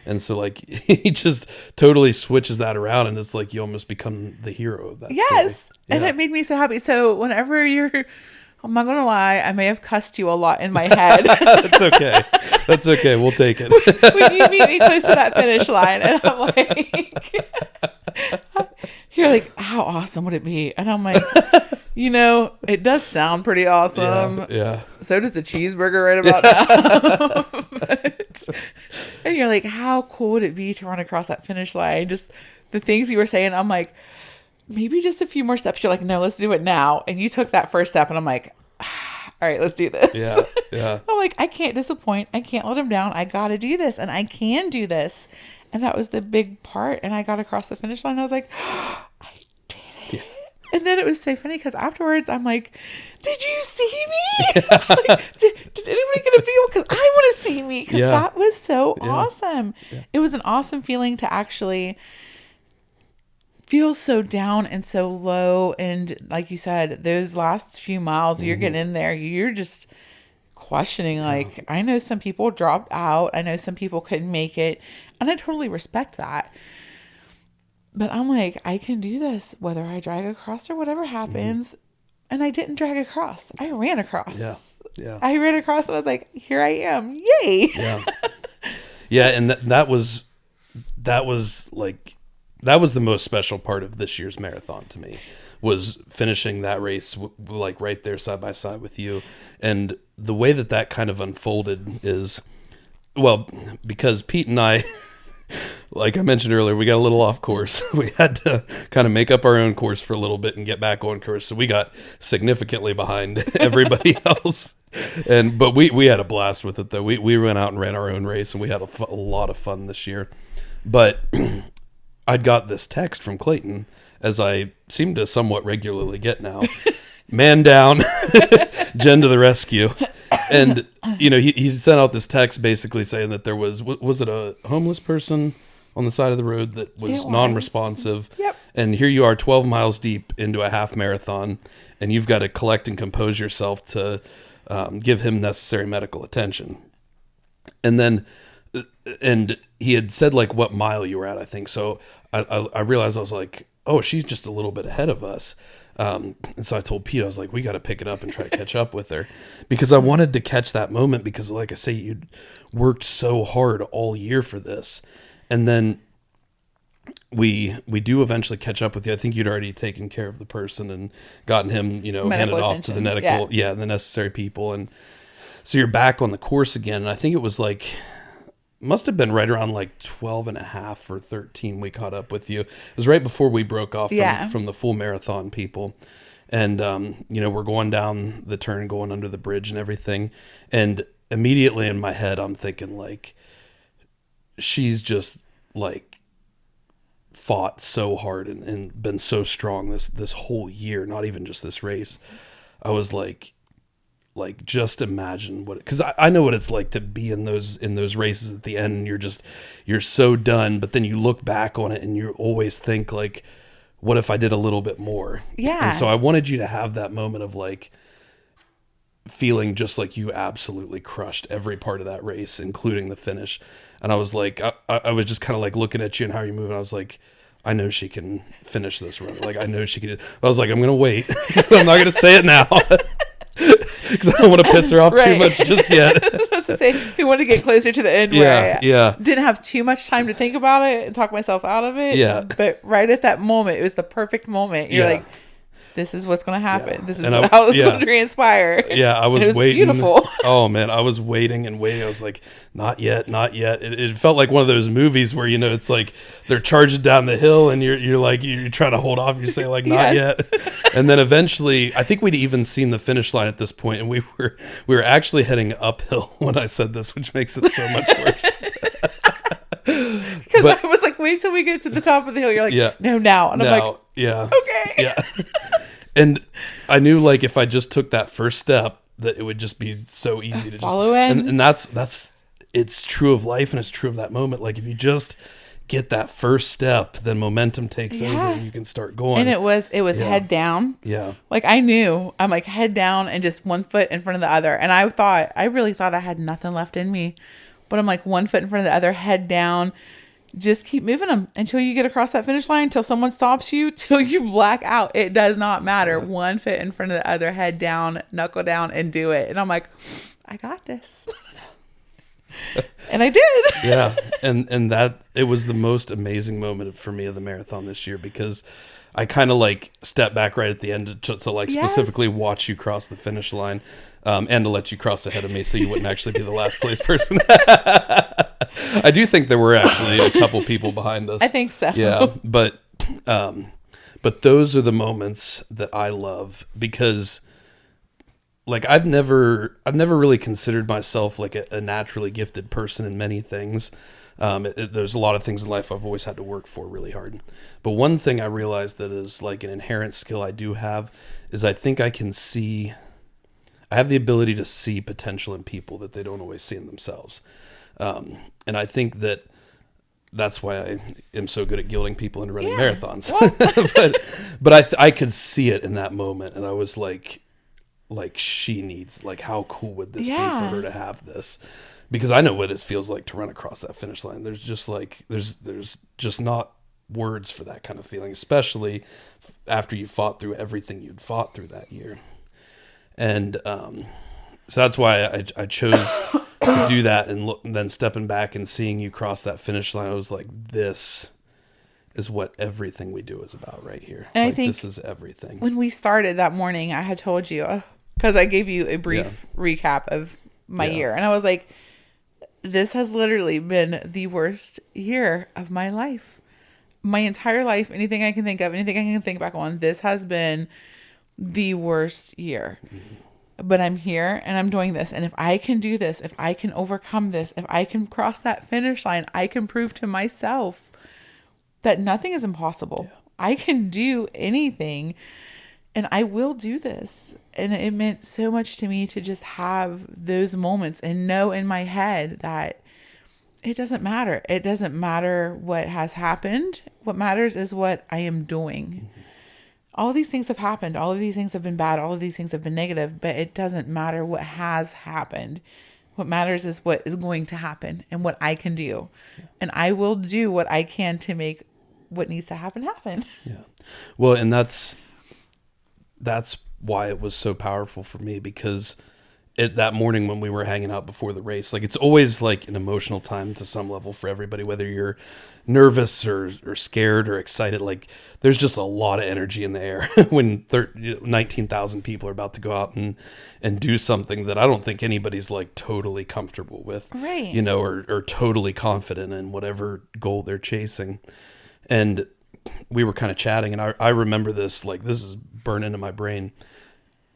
And so he just totally switches that around, and it's like you almost become the hero of that yes. story. And it made me so happy. So whenever I'm not going to lie, I may have cussed you a lot in my head. That's okay. That's okay. We'll take it. When you meet me close to that finish line, and I'm like, you're like, how awesome would it be? And I'm like, it does sound pretty awesome. Yeah. So does a cheeseburger right about now. And you're like, how cool would it be to run across that finish line? Just the things you were saying, I'm like, maybe just a few more steps. You're like, no, let's do it now. And you took that first step, and I'm like, all right, let's do this. Yeah. I'm like, I can't disappoint. I can't let him down. I got to do this, and I can do this. And that was the big part. And I got across the finish line. And I was like, I did it. Yeah. And then it was so funny, because afterwards I'm like, did you see me? Did anybody get a feel? Because I want to see me. Because that was so awesome. Yeah. It was an awesome feeling to actually feel so down and so low. And like you said, those last few miles, you're getting in there, you're just questioning, I know some people dropped out. I know some people couldn't make it. And I totally respect that. But I'm like, I can do this, whether I drag across or whatever happens. And I didn't drag across. I ran across. Yeah. I ran across, and I was like, here I am. Yay. Yeah. Yeah. And that was the most special part of this year's marathon to me, was finishing that race right there side by side with you. And the way that kind of unfolded is, because Pete and I, like I mentioned earlier, we got a little off course. We had to kind of make up our own course for a little bit and get back on course. So we got significantly behind everybody else. But we had a blast with it, though. We went out and ran our own race, and we had a lot of fun this year. But I'd got this text from Clayton, as I seem to somewhat regularly get now. Man down, Jenn to the rescue. And, he sent out this text basically saying that there was it a homeless person on the side of the road that was non-responsive? Yep. And here you are 12 miles deep into a half marathon, and you've got to collect and compose yourself to give him necessary medical attention. And he had said what mile you were at, I think. So I realized, I was like, oh, she's just a little bit ahead of us. And so I told Pete, I was like, we got to pick it up and try to catch up with her, because I wanted to catch that moment, because like I say, you'd worked so hard all year for this. And then we do eventually catch up with you. I think you'd already taken care of the person and gotten him, handed off to the medical, the necessary people. And so you're back on the course again. And I think it was must have been right around 12 and a half or 13 we caught up with you. It was right before we broke off from the full marathon people. And, we're going down the turn, going under the bridge and everything. And immediately in my head, I'm thinking she's just fought so hard and been so strong this whole year, not even just this race. I was like just imagine what, because I know what it's like to be in those races at the end, and you're so done, but then you look back on it and you always think like, what if I did a little bit more? Yeah. And so I wanted you to have that moment of like feeling just like you absolutely crushed every part of that race, including the finish. And I was like, I was just kind of like looking at you and how you're moving. I was like, I know she can finish this run. Like, I know she can. I was like, I'm going to wait. I'm not going to say it now. Because I don't want to piss her off too much just yet. I was supposed to say, we want to get closer to the end where I didn't have too much time to think about it and talk myself out of it. Yeah. But right at that moment, it was the perfect moment. You're like, this is what's going to happen. Yeah. This is how it's going to transpire. Yeah, I was it was waiting. Beautiful. Oh man, I was waiting and waiting. I was like, not yet, not yet. It felt like one of those movies where, you know, it's like they're charging down the hill and you're like, you're trying to hold off. You say like, not yet. And then eventually, I think we'd even seen the finish line at this point, and we were actually heading uphill when I said this, which makes it so much worse. Because I was like, wait till we get to the top of the hill. You're like, no, now. And I'm like, okay. Yeah. And I knew like if I just took that first step, that it would just be so easy to follow in. And that's it's true of life, and it's true of that moment. Like if you just get that first step, then momentum takes over and you can start going. And it was head down. Yeah. Like I knew, I'm like head down and just one foot in front of the other. And I really thought I had nothing left in me, but I'm like one foot in front of the other, head down. Just keep moving them until you get across that finish line, until someone stops you, till you black out. It does not matter. One foot in front of the other, head down, knuckle down, and do it. And I'm like, I got this. And I did. Yeah. And that, it was the most amazing moment for me of the marathon this year, because I kind of like stepped back right at the end to like specifically watch you cross the finish line, and to let you cross ahead of me so you wouldn't actually be the last place person. I do think there were actually a couple people behind us. I think so. Yeah, but those are the moments that I love, because like I've never really considered myself like a naturally gifted person in many things. There's a lot of things in life I've always had to work for really hard. But one thing I realized that is like an inherent skill I do have is I think I have the ability to see potential in people that they don't always see in themselves. And I think that's why I am so good at guilting people into running marathons. but I could see it in that moment, and I was like she needs, like, how cool would this be for her to have this? Because I know what it feels like to run across that finish line. There's just like there's just not words for that kind of feeling, especially after you fought through everything you'd fought through that year. And so that's why I chose to do that, and then stepping back and seeing you cross that finish line, I was like, this is what everything we do is about right here. And like, I think this is everything. When we started that morning, I had told you, because I gave you a brief recap of my year, and I was like, this has literally been the worst year of my life. My entire life, anything I can think of, anything I can think back on, this has been the worst year. Mm-hmm. But I'm here and I'm doing this. And if I can do this, if I can overcome this, if I can cross that finish line, I can prove to myself that nothing is impossible. Yeah. I can do anything, and I will do this. And it meant so much to me to just have those moments and know in my head that it doesn't matter. It doesn't matter what has happened. What matters is what I am doing. Mm-hmm. All of these things have happened. All of these things have been bad. All of these things have been negative, but it doesn't matter what has happened. What matters is what is going to happen and what I can do. Yeah. And I will do what I can to make what needs to happen. Yeah. Well, and that's why it was so powerful for me, because that morning when we were hanging out before the race, like, it's always like an emotional time to some level for everybody, whether you're nervous or scared or excited. Like, there's just a lot of energy in the air when 19,000 people are about to go out and do something that I don't think anybody's like totally comfortable with, right? You know, or totally confident in whatever goal they're chasing. And we were kind of chatting, and I remember this, like, this is burned into my brain.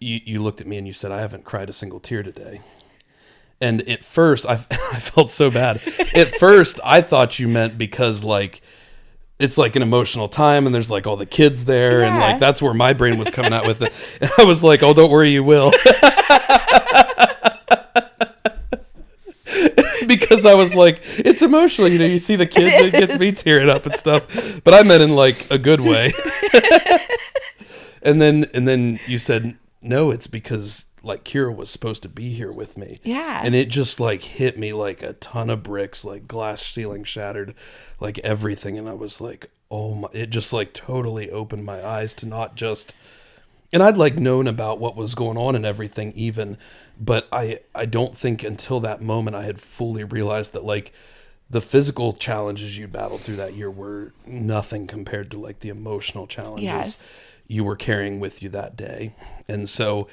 You looked at me and you said, I haven't cried a single tear today. And at first I felt so bad. At first I thought you meant because, like, it's like an emotional time, and there's like all the kids there, and Yeah. like that's where my brain was coming out with it. And I was like, oh, don't worry, you will. Because I was like, it's emotional, you know, you see the kids, it gets me tearing up and stuff. But I meant in like a good way. and then you said, no, it's because like Kira was supposed to be here with me. Yeah. And it just like hit me like a ton of bricks, like glass ceiling shattered, like everything. And I was like, oh my, it just like totally opened my eyes to not just, and I'd like known about what was going on and everything even, but I don't think until that moment I had fully realized that like the physical challenges you battled through that year were nothing compared to like the emotional challenges Yes. you were carrying with you that day. And so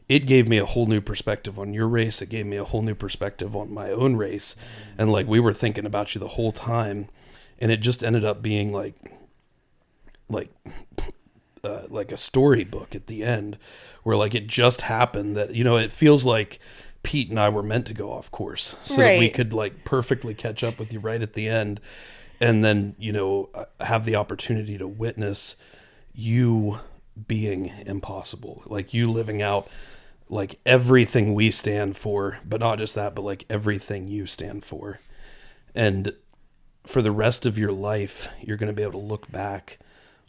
it gave me a whole new perspective on your race. It gave me a whole new perspective on my own race. And like we were thinking about you the whole time, and it just ended up being like a storybook at the end where like it just happened that, you know, it feels like Pete and I were meant to go off course so that we Right. could like perfectly catch up with you right at the end. And then, you know, have the opportunity to witness you being impossible, like you living out like everything we stand for, but not just that, but like everything you stand for. And for the rest of your life, you're going to be able to look back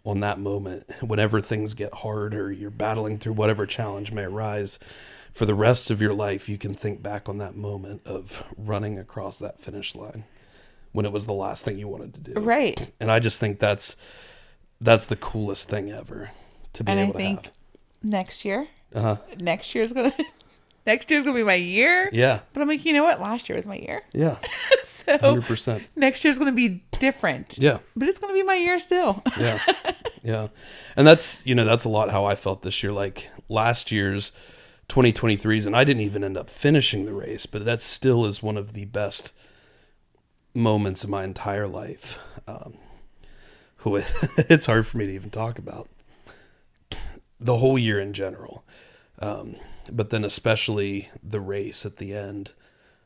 on that moment whenever things get hard or you're battling through whatever challenge may arise. For the rest of your life, you can think back on that moment of running across that finish line when it was the last thing you wanted to do. Right. And I just think that's the coolest thing ever to be And I able to think have. next year, Uh-huh. next year's gonna be my year. Yeah. But I'm like, you know what? Last year was my year. Yeah. So 100%. next year's gonna be different. Yeah. But it's gonna be my year still. Yeah. Yeah. And that's, you know, that's a lot how I felt this year. Like last year's 2023's, and I didn't even end up finishing the race, but that still is one of the best moments of my entire life. It's hard for me to even talk about the whole year in general. But then especially the race at the end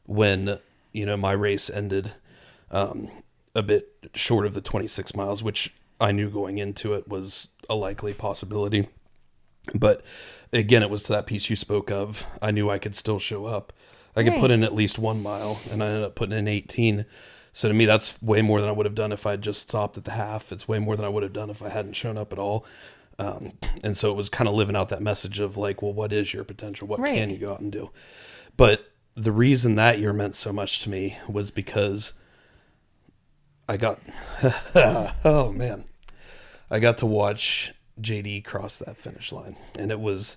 when, you know, my race ended a bit short of the 26 miles, which I knew going into it was a likely possibility. But again, it was to that piece you spoke of. I knew I could still show up. I could Right. put in at least 1 mile, and I ended up putting in 18. So to me, that's way more than I would have done if I just stopped at the half. It's way more than I would have done if I hadn't shown up at all. And so it was kind of living out that message of like, well, what is your potential? What Right. can you go out and do? But the reason that year meant so much to me was because I got, oh man, I got to watch JD cross that finish line. And it was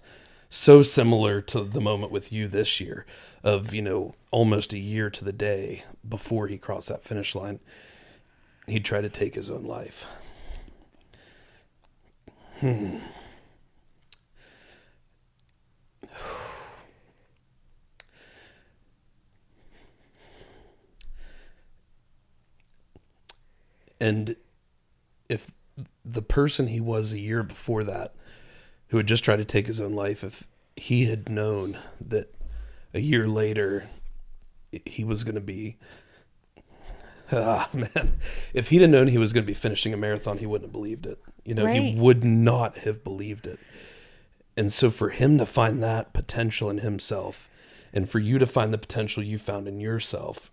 so similar to the moment with you this year of, you know, almost a year to the day before he crossed that finish line, he tried to take his own life. And if the person he was a year before that, who had just tried to take his own life, if he had known that a year later he was going to be, man, if he'd have known he was going to be finishing a marathon, he wouldn't have believed it. You know, Right. he would not have believed it. And so for him to find that potential in himself, and for you to find the potential you found in yourself,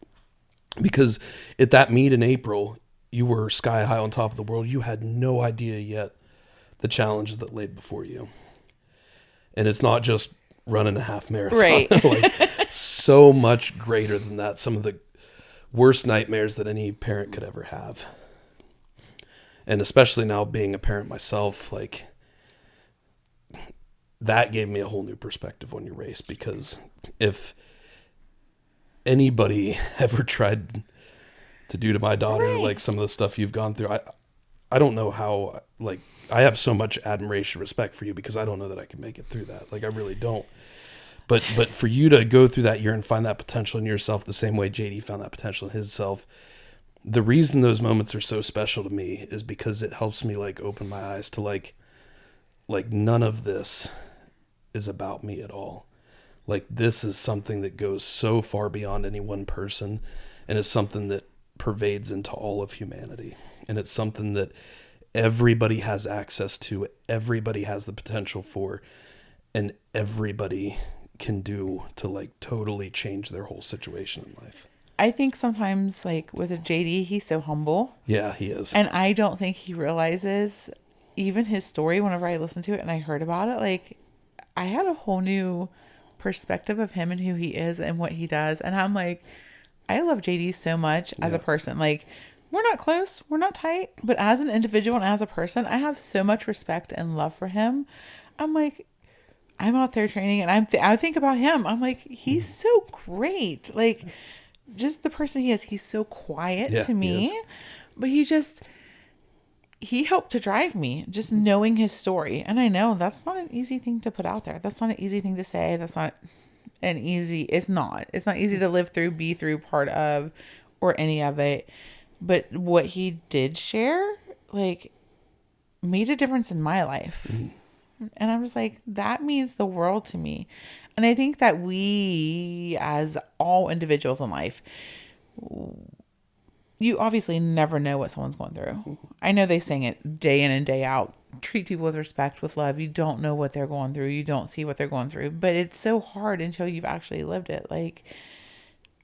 because at that meet in April, you were sky high on top of the world. You had no idea yet the challenges that laid before you. And it's not just running a half marathon. Right. Like so much greater than that. Some of the worst nightmares that any parent could ever have. And especially now being a parent myself, like that gave me a whole new perspective on your race, because if anybody ever tried to do to my daughter, Right. like some of the stuff you've gone through, I don't know how, like, I have so much admiration, respect for you, because I don't know that I can make it through that. Like, I really don't. But for you to go through that year and find that potential in yourself the same way JD found that potential in his self, the reason those moments are so special to me is because it helps me like open my eyes to like none of this is about me at all. Like, this is something that goes so far beyond any one person, and it's something that pervades into all of humanity. And it's something that everybody has access to, everybody has the potential for, and everybody can do to like totally change their whole situation in life. I think sometimes like with a JD, he's so humble. Yeah, he is. And I don't think he realizes even his story. Whenever I listened to it and I heard about it, like I had a whole new perspective of him and who he is and what he does. And I'm like, I love JD so much as a person. Like, we're not close, we're not tight, but as an individual and as a person, I have so much respect and love for him. I'm like, I'm out there training and I think about him. I'm like, he's so great. Like, just the person he is. He's so quiet to me, but he helped to drive me, just knowing his story. And I know that's not an easy thing to put out there. That's not an easy thing to say. It's not easy to live through, be through, part of, or any of it. But what he did share, like, made a difference in my life. And I'm just like, that means the world to me. And I think that we, as all individuals in life, you obviously never know what someone's going through. I know they sing it day in and day out. Treat people with respect, with love. You don't know what they're going through. You don't see what they're going through. But it's so hard until you've actually lived it. Like,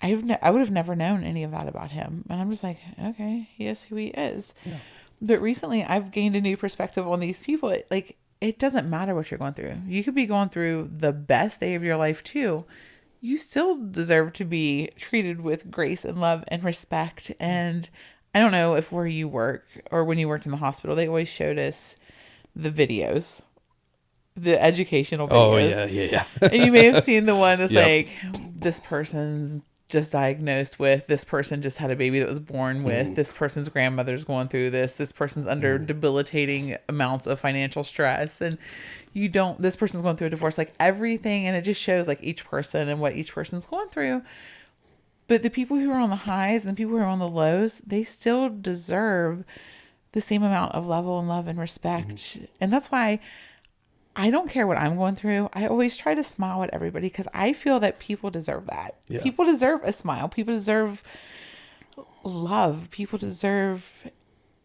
I would have never known any of that about him. And I'm just like, okay, he is who he is. Yeah. But recently I've gained a new perspective on these people. Like, it doesn't matter what you're going through. You could be going through the best day of your life too. You still deserve to be treated with grace and love and respect. And I don't know if where you work or when you worked in the hospital, they always showed us the videos, the educational videos. Oh, yeah. And you may have seen the one that's like, this person's just diagnosed with, this person just had a baby that was born with, this person's grandmother's going through this person's under debilitating amounts of financial stress, and this person's going through a divorce, like everything. And it just shows like each person and what each person's going through. But the people who are on the highs and the people who are on the lows, they still deserve the same amount of level and love and respect. And that's why I don't care what I'm going through. I always try to smile at everybody because I feel that people deserve that. Yeah. People deserve a smile. People deserve love. People deserve,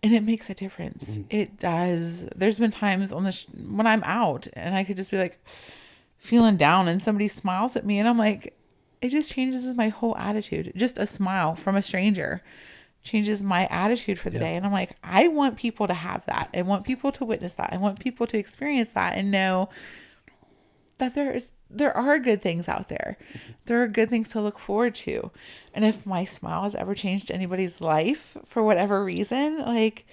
and it makes a difference. It does. There's been times when I'm out and I could just be like feeling down and somebody smiles at me and I'm like, it just changes my whole attitude. Just a smile from a stranger changes my attitude for the day. And I'm like, I want people to have that. I want people to witness that. I want people to experience that and know that there are good things out there. There are good things to look forward to. And if my smile has ever changed anybody's life for whatever reason, like,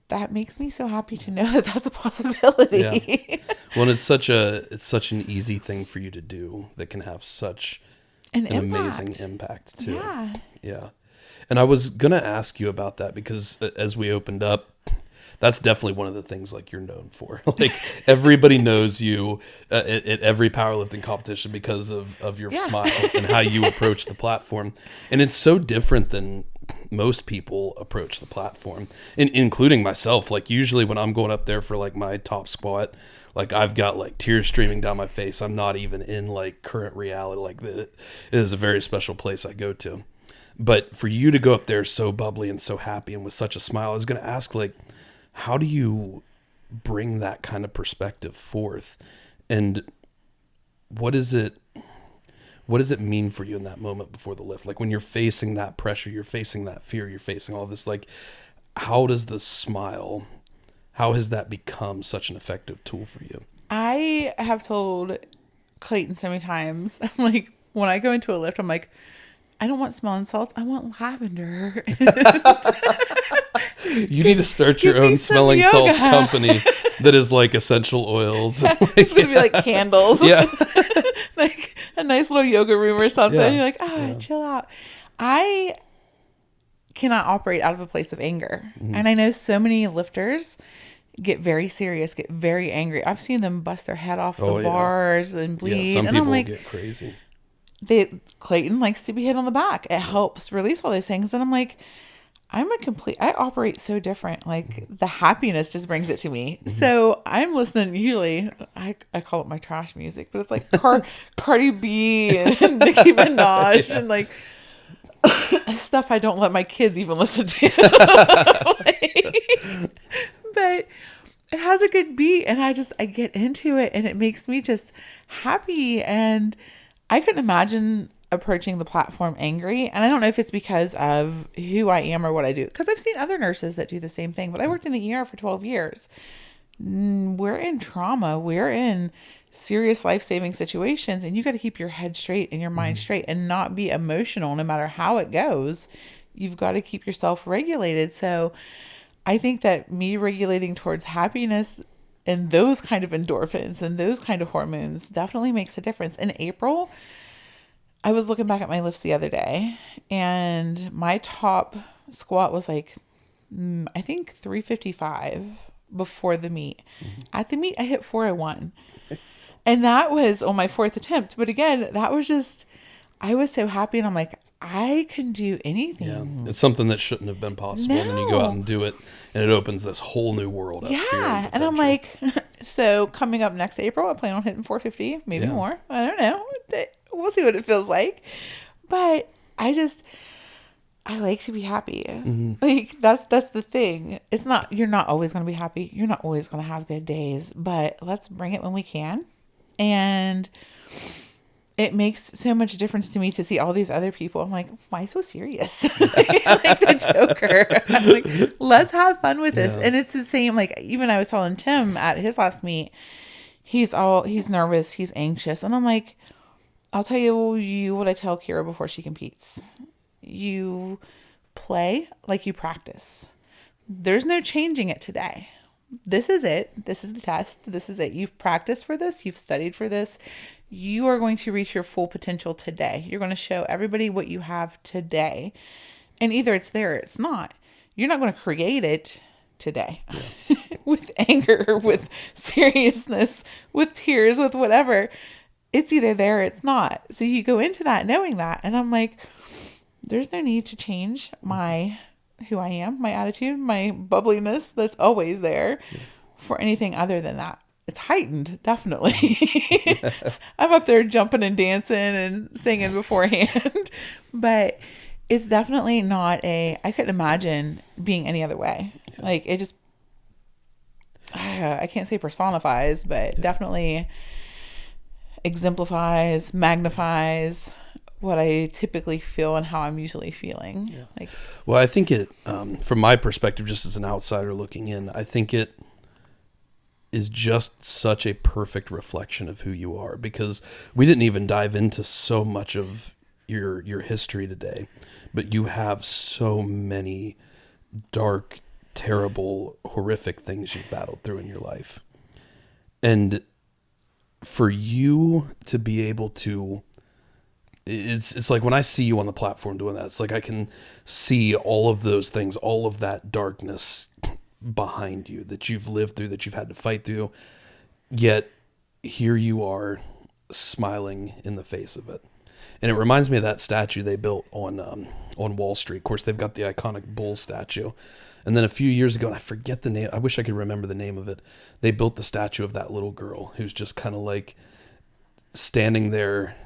that makes me so happy to know that that's a possibility. Yeah. Well, it's such an easy thing for you to do that can have such an amazing impact too. Yeah. And I was going to ask you about that because as we opened up, that's definitely one of the things like you're known for. Like everybody knows you at every powerlifting competition because of your smile and how you approach the platform. And it's so different than most people approach the platform, including myself. Like usually when I'm going up there for like my top squat, like I've got like tears streaming down my face. I'm not even in like current reality. Like it is a very special place I go to. But for you to go up there so bubbly and so happy and with such a smile, I was going to ask, like, how do you bring that kind of perspective forth? And what does it mean for you in that moment before the lift? Like when you're facing that pressure, you're facing that fear, you're facing all this, like, how does the smile, how has that become such an effective tool for you? I have told Clayton so many times, I'm like, when I go into a lift, I'm like, I don't want smelling salts. I want lavender. You need to start your own smelling salts company that is like essential oils. It's going to be like candles. Yeah. Like a nice little yoga room or something. Yeah. You're like, chill out. I cannot operate out of a place of anger. And I know so many lifters get very serious, get very angry. I've seen them bust their head off the bars and bleed. Yeah, some people get crazy. Clayton likes to be hit on the back. It helps release all those things. And I'm like, I operate so different. Like the happiness just brings it to me. So I'm listening, usually I call it my trash music, but it's like Cardi B and Nicki Minaj and like stuff I don't let my kids even listen to. But it has a good beat, and I get into it, and it makes me just happy. And I couldn't imagine approaching the platform angry. And I don't know if it's because of who I am or what I do, because I've seen other nurses that do the same thing, but I worked in the ER for 12 years. We're in trauma. We're in serious life-saving situations, and you got to keep your head straight and your mind straight and not be emotional no matter how it goes. You've got to keep yourself regulated. So I think that me regulating towards happiness and those kind of endorphins and those kind of hormones definitely makes a difference. In April, I was looking back at my lifts the other day, and my top squat was like, I think 355 before the meet. At the meet, I hit 401. And that was on my 4th attempt. But again, that was just, I was so happy, and I'm like, I can do anything. Yeah, it's something that shouldn't have been possible. And then you go out and do it, and it opens this whole new world up to you. And I'm like, so coming up next April, I plan on hitting 450, maybe more. I don't know. We'll see what it feels like. But I like to be happy. Like that's the thing. It's not, you're not always going to be happy. You're not always going to have good days, but let's bring it when we can. And it makes so much difference to me to see all these other people. I'm like, why so serious? Like the Joker. I'm like, let's have fun with this. And it's the same, like even I was telling Tim at his last meet, he's nervous, he's anxious. And I'm like, I'll tell you what I tell Kira before she competes. You play like you practice. There's no changing it today. This is it. This is the test. This is it. You've practiced for this. You've studied for this. You are going to reach your full potential today. You're going to show everybody what you have today. And either it's there or it's not. You're not going to create it today with anger, with seriousness, with tears, with whatever. It's either there or it's not. So you go into that knowing that. And I'm like, there's no need to change who I am, my attitude, my bubbliness that's always there for anything other than that. It's heightened, definitely. I'm up there jumping and dancing and singing beforehand, but it's definitely not I couldn't imagine being any other way. Like it just, I can't say personifies, but definitely exemplifies, magnifies what I typically feel and how I'm usually feeling. Well, I think it, from my perspective, just as an outsider looking in, I think it is just such a perfect reflection of who you are, because we didn't even dive into so much of your history today, but you have so many dark, terrible, horrific things you've battled through in your life. And for you to be able to, it's like when I see you on the platform doing that, it's like I can see all of those things, all of that darkness behind you that you've lived through, that you've had to fight through, yet here you are smiling in the face of it. And it reminds me of that statue they built on Wall Street. Of course, they've got the iconic bull statue. And then a few years ago, and I forget the name, I wish I could remember the name of it, they built the statue of that little girl who's just kind of like standing there,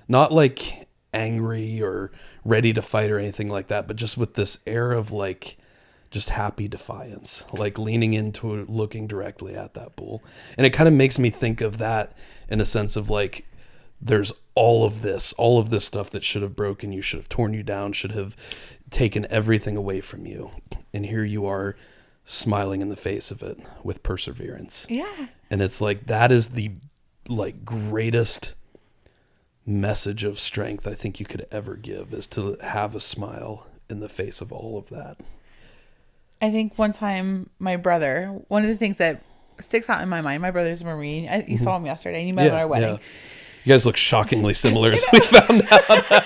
not like angry or ready to fight or anything like that, but just with this air of like just happy defiance, like leaning into it, looking directly at that bull. And it kind of makes me think of that in a sense of like, there's all of this stuff that should have broken you, should have torn you down, should have taken everything away from you. And here you are smiling in the face of it with perseverance. Yeah. And it's like, that is the like greatest message of strength I think you could ever give, is to have a smile in the face of all of that. I think one time my brother, one of the things that sticks out in my mind, my brother's a Marine. You saw him yesterday and you met him at our wedding. Yeah. You guys look shockingly similar as we found out.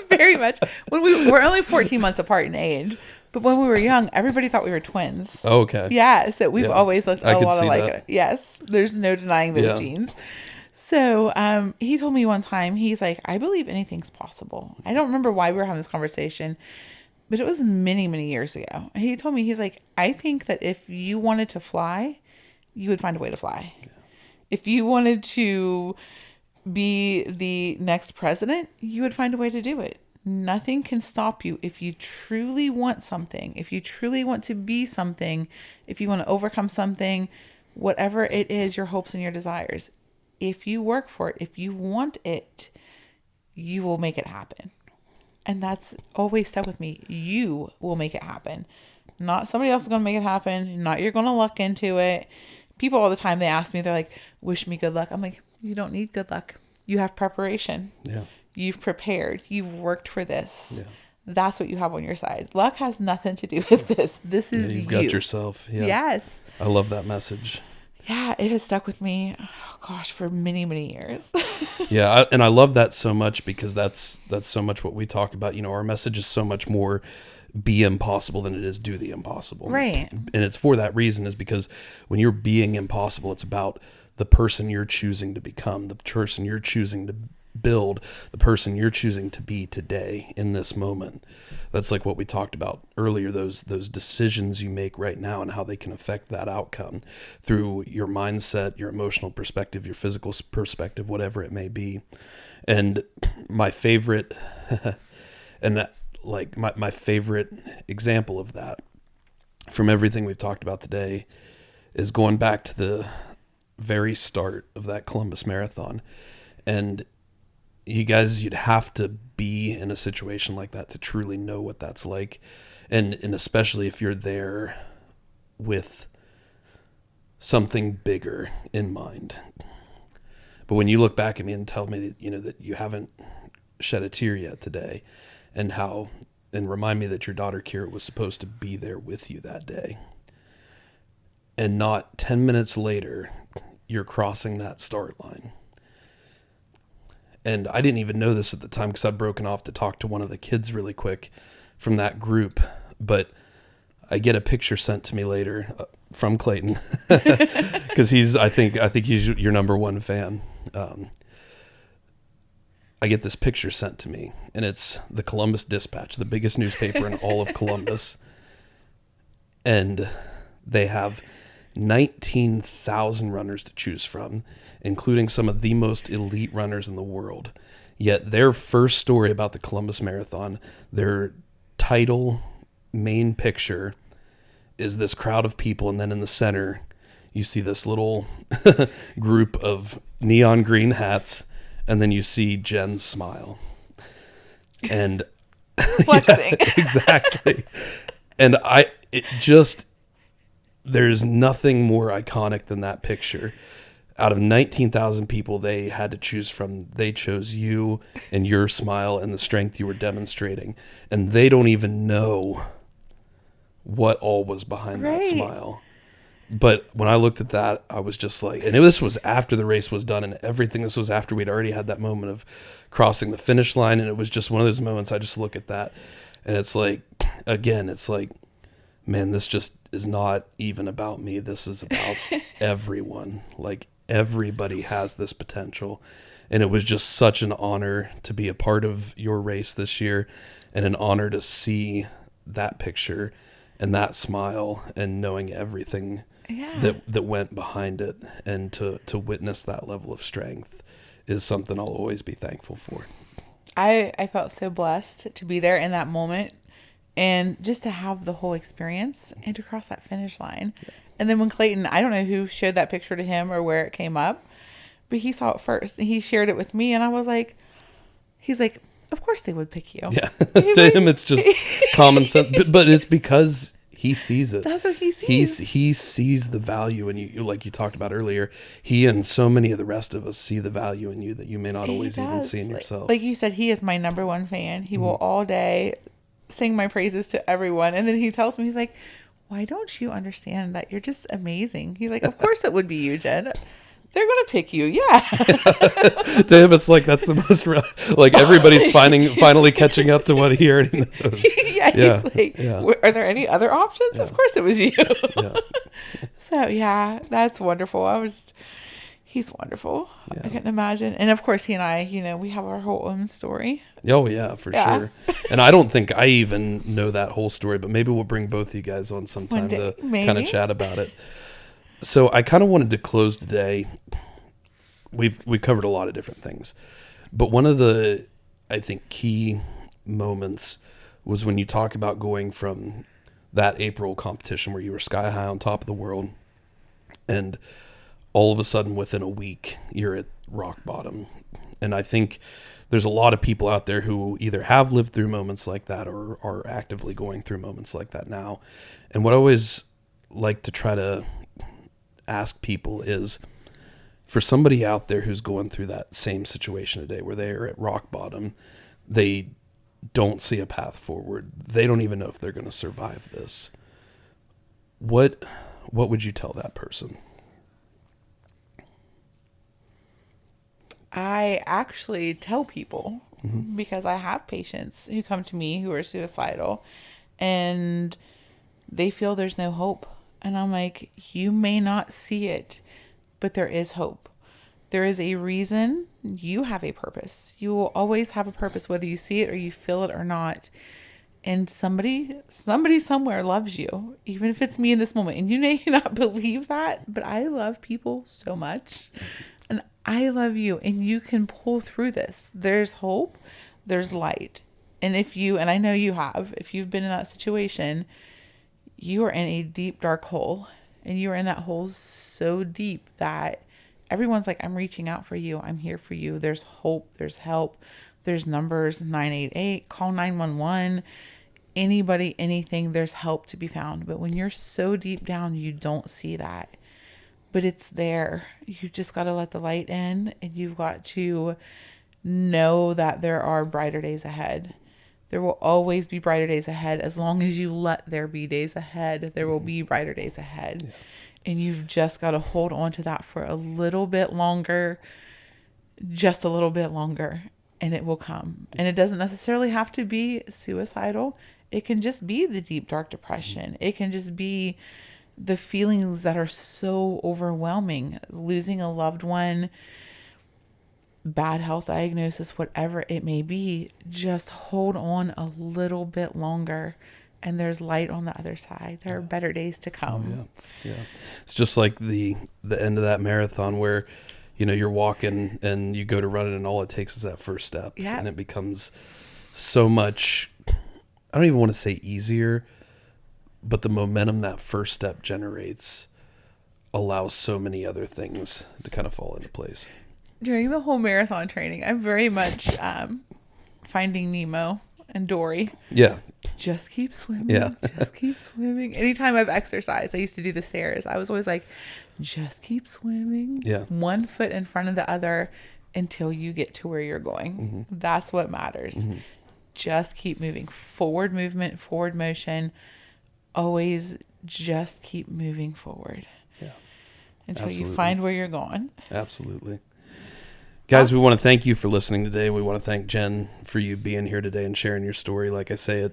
Very much. When we're only 14 months apart in age, but when we were young, everybody thought we were twins. Oh, okay. Yeah. So we've always looked a lot alike. That. Yes. There's no denying those genes. So he told me one time, he's like, I believe anything's possible. I don't remember why we were having this conversation, but it was many, many years ago. He told me, he's like, I think that if you wanted to fly, you would find a way to fly. Yeah. If you wanted to be the next president, you would find a way to do it. Nothing can stop you if you truly want something, if you truly want to be something, if you want to overcome something, whatever it is, your hopes and your desires. If you work for it, if you want it, you will make it happen. And that's always stuck with me. You will make it happen. Not somebody else is going to make it happen. Not you're going to luck into it. People all the time, they ask me, they're like, wish me good luck. I'm like, you don't need good luck. You have preparation. Yeah. You've prepared. You've worked for this. Yeah. That's what you have on your side. Luck has nothing to do with this. This is You've got yourself. Yeah. Yes. I love that message. Yeah, it has stuck with me, oh gosh, for many, many years. Yeah, and I love that so much because that's so much what we talk about. You know, our message is so much more be impossible than it is do the impossible. Right. And it's for that reason, is because when you're being impossible, it's about the person you're choosing to become, the person you're choosing to build, the person you're choosing to be today in this moment. That's like what we talked about earlier, those decisions you make right now and how they can affect that outcome through your mindset, your emotional perspective, your physical perspective, whatever it may be. And my favorite and that, like my favorite example of that from everything we've talked about today is going back to the very start of that Columbus Marathon. And you guys, you'd have to be in a situation like that to truly know what that's like. And especially if you're there with something bigger in mind. But when you look back at me and tell me that, you know, that you haven't shed a tear yet today, and remind me that your daughter Kira was supposed to be there with you that day, and not 10 minutes later, you're crossing that start line. And I didn't even know this at the time because I'd broken off to talk to one of the kids really quick from that group. But I get a picture sent to me later from Clayton because I think he's your number one fan. I get this picture sent to me, and it's the Columbus Dispatch, the biggest newspaper in all of Columbus. And they have 19,000 runners to choose from, including some of the most elite runners in the world. Yet their first story about the Columbus Marathon, their title main picture is this crowd of people, and then in the center you see this little group of neon green hats, and then you see Jen's smile. And Flexing. Yeah, exactly. And there's nothing more iconic than that picture. Out of 19,000 people they had to choose from, they chose you and your smile and the strength you were demonstrating. And they don't even know what all was behind that smile. But when I looked at that, I was just like, and this was after the race was done and everything. This was after we'd already had that moment of crossing the finish line. And it was just one of those moments I just look at that. And it's like, again, it's like, man, this just is not even about me. This is about everyone. Like, everybody has this potential. And it was just such an honor to be a part of your race this year, and an honor to see that picture and that smile and knowing everything that went behind it, and to witness that level of strength is something I'll always be thankful for. I felt so blessed to be there in that moment, and just to have the whole experience and to cross that finish line. Yeah. And then when Clayton, I don't know who showed that picture to him or where it came up, but he saw it first and he shared it with me, and I was like, he's like, of course they would pick you. Yeah. To him, it's just common sense, but it's because he sees it. That's what he sees. He sees the value in you, like you talked about earlier. He and so many of the rest of us see the value in you that you may not always even see in yourself. Like you said, he is my number one fan. He will all day sing my praises to everyone. And then he tells me, he's like, why don't you understand that you're just amazing? He's like, of course it would be you, Jen. They're going to pick you. Yeah. To him, it's like, that's the most, like, everybody's finally catching up to what he already knows. Yeah. He's like, are there any other options? Yeah. Of course it was you. Yeah. So, yeah, that's wonderful. He's wonderful. Yeah. I couldn't imagine. And of course, he and I, we have our whole own story. Oh, yeah, for sure. And I don't think I even know that whole story, but maybe we'll bring both of you guys on sometime to kind of chat about it. So I kind of wanted to close today. We covered a lot of different things, but one of the, I think, key moments was when you talk about going from that April competition where you were sky high on top of the world, and all of a sudden within a week you're at rock bottom. And I think there's a lot of people out there who either have lived through moments like that or are actively going through moments like that now. And what I always like to try to ask people is, for somebody out there who's going through that same situation today where they're at rock bottom, they don't see a path forward, they don't even know if they're going to survive this, what would you tell that person? I actually tell people, because I have patients who come to me who are suicidal and they feel there's no hope. And I'm like, you may not see it, but there is hope. There is a reason. You have a purpose. You will always have a purpose, whether you see it or you feel it or not. And somebody somewhere loves you, even if it's me in this moment. And you may not believe that, but I love people so much. And I love you, and you can pull through this. There's hope. There's light. And and I know you have, if you've been in that situation, you are in a deep, dark hole. And you are in that hole so deep that everyone's like, I'm reaching out for you. I'm here for you. There's hope. There's help. There's numbers, 988, call 911. Anybody, anything, there's help to be found. But when you're so deep down, you don't see that. But it's there. You just got to let the light in, and you've got to know that there are brighter days ahead. There will always be brighter days ahead. As long as you let there be days ahead, there will be brighter days ahead. Yeah. And you've just got to hold on to that for a little bit longer, just a little bit longer, and it will come. And it doesn't necessarily have to be suicidal. It can just be the deep, dark depression. It can just be the feelings that are so overwhelming, losing a loved one, bad health diagnosis, whatever it may be. Just hold on a little bit longer, and there's light on the other side. There are better days to come. Oh, yeah. It's just like the end of that marathon where, you're walking and you go to run it, and all it takes is that first step. Yeah. And it becomes so much, I don't even want to say easier, but the momentum that first step generates allows so many other things to kind of fall into place. During the whole marathon training, I'm very much Finding Nemo and Dory. Yeah. Just keep swimming. Yeah. Just keep swimming. Anytime I've exercised, I used to do the stairs. I was always like, just keep swimming. Yeah. 1 foot in front of the other until you get to where you're going. Mm-hmm. That's what matters. Mm-hmm. Just keep moving. Forward movement, forward motion. Always just keep moving forward. Yeah. Until you find where you're going. Absolutely. Guys, we want to thank you for listening today. We want to thank Jenn for you being here today and sharing your story. Like I say,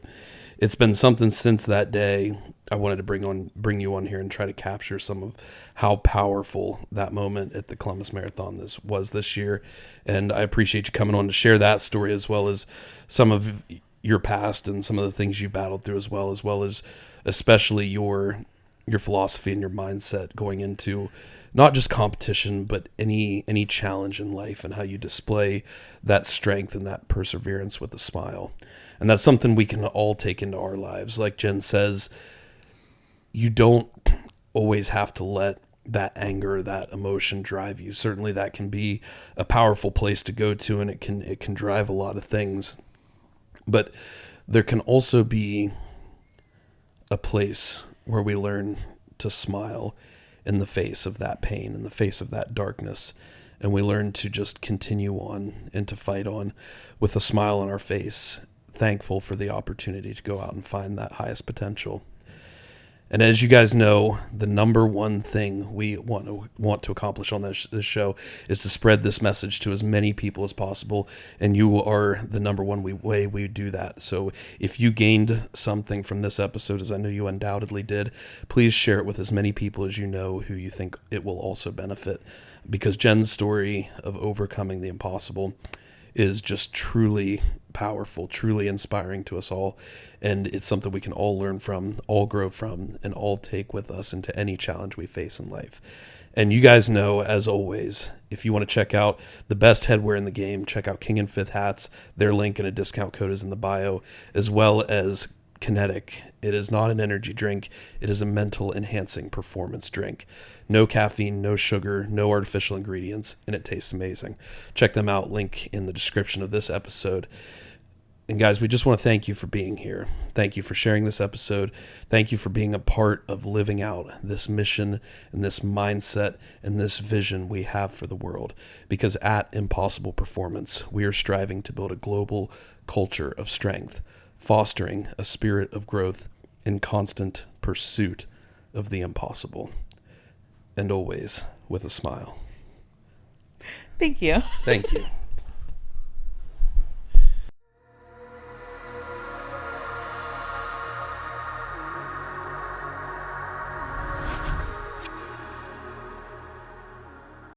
it's been something since that day. I wanted to bring you on here and try to capture some of how powerful that moment at the Columbus Marathon was this year. And I appreciate you coming on to share that story, as well as some of your past and some of the things you battled through, as well as especially your philosophy and your mindset going into not just competition, but any challenge in life, and how you display that strength and that perseverance with a smile. And that's something we can all take into our lives. Like Jenn says, you don't always have to let that anger, that emotion drive you. Certainly that can be a powerful place to go to, and it can drive a lot of things. But there can also be a place where we learn to smile in the face of that pain, in the face of that darkness. And we learn to just continue on and to fight on with a smile on our face, thankful for the opportunity to go out and find that highest potential. And as you guys know, the number one thing we want to accomplish on this show is to spread this message to as many people as possible. And you are the number one way we do that. So if you gained something from this episode, as I know you undoubtedly did, please share it with as many people as you know who you think it will also benefit. Because Jenn's story of overcoming the impossible is just truly powerful, truly inspiring to us all. And it's something we can all learn from, all grow from, and all take with us into any challenge we face in life. And you guys know, as always, if you want to check out the best headwear in the game, check out King and Fifth Hats. Their link and a discount code is in the bio, as well as Kinetic. It is not an energy drink. It is a mental enhancing performance drink. No caffeine, no sugar, no artificial ingredients, and it tastes amazing. Check them out. Link in the description of this episode. And guys, we just want to thank you for being here. Thank you for sharing this episode. Thank you for being a part of living out this mission and this mindset and this vision we have for the world. Because at Impossible Performance, we are striving to build a global culture of strength, fostering a spirit of growth in constant pursuit of the impossible. And always with a smile. Thank you. Thank you.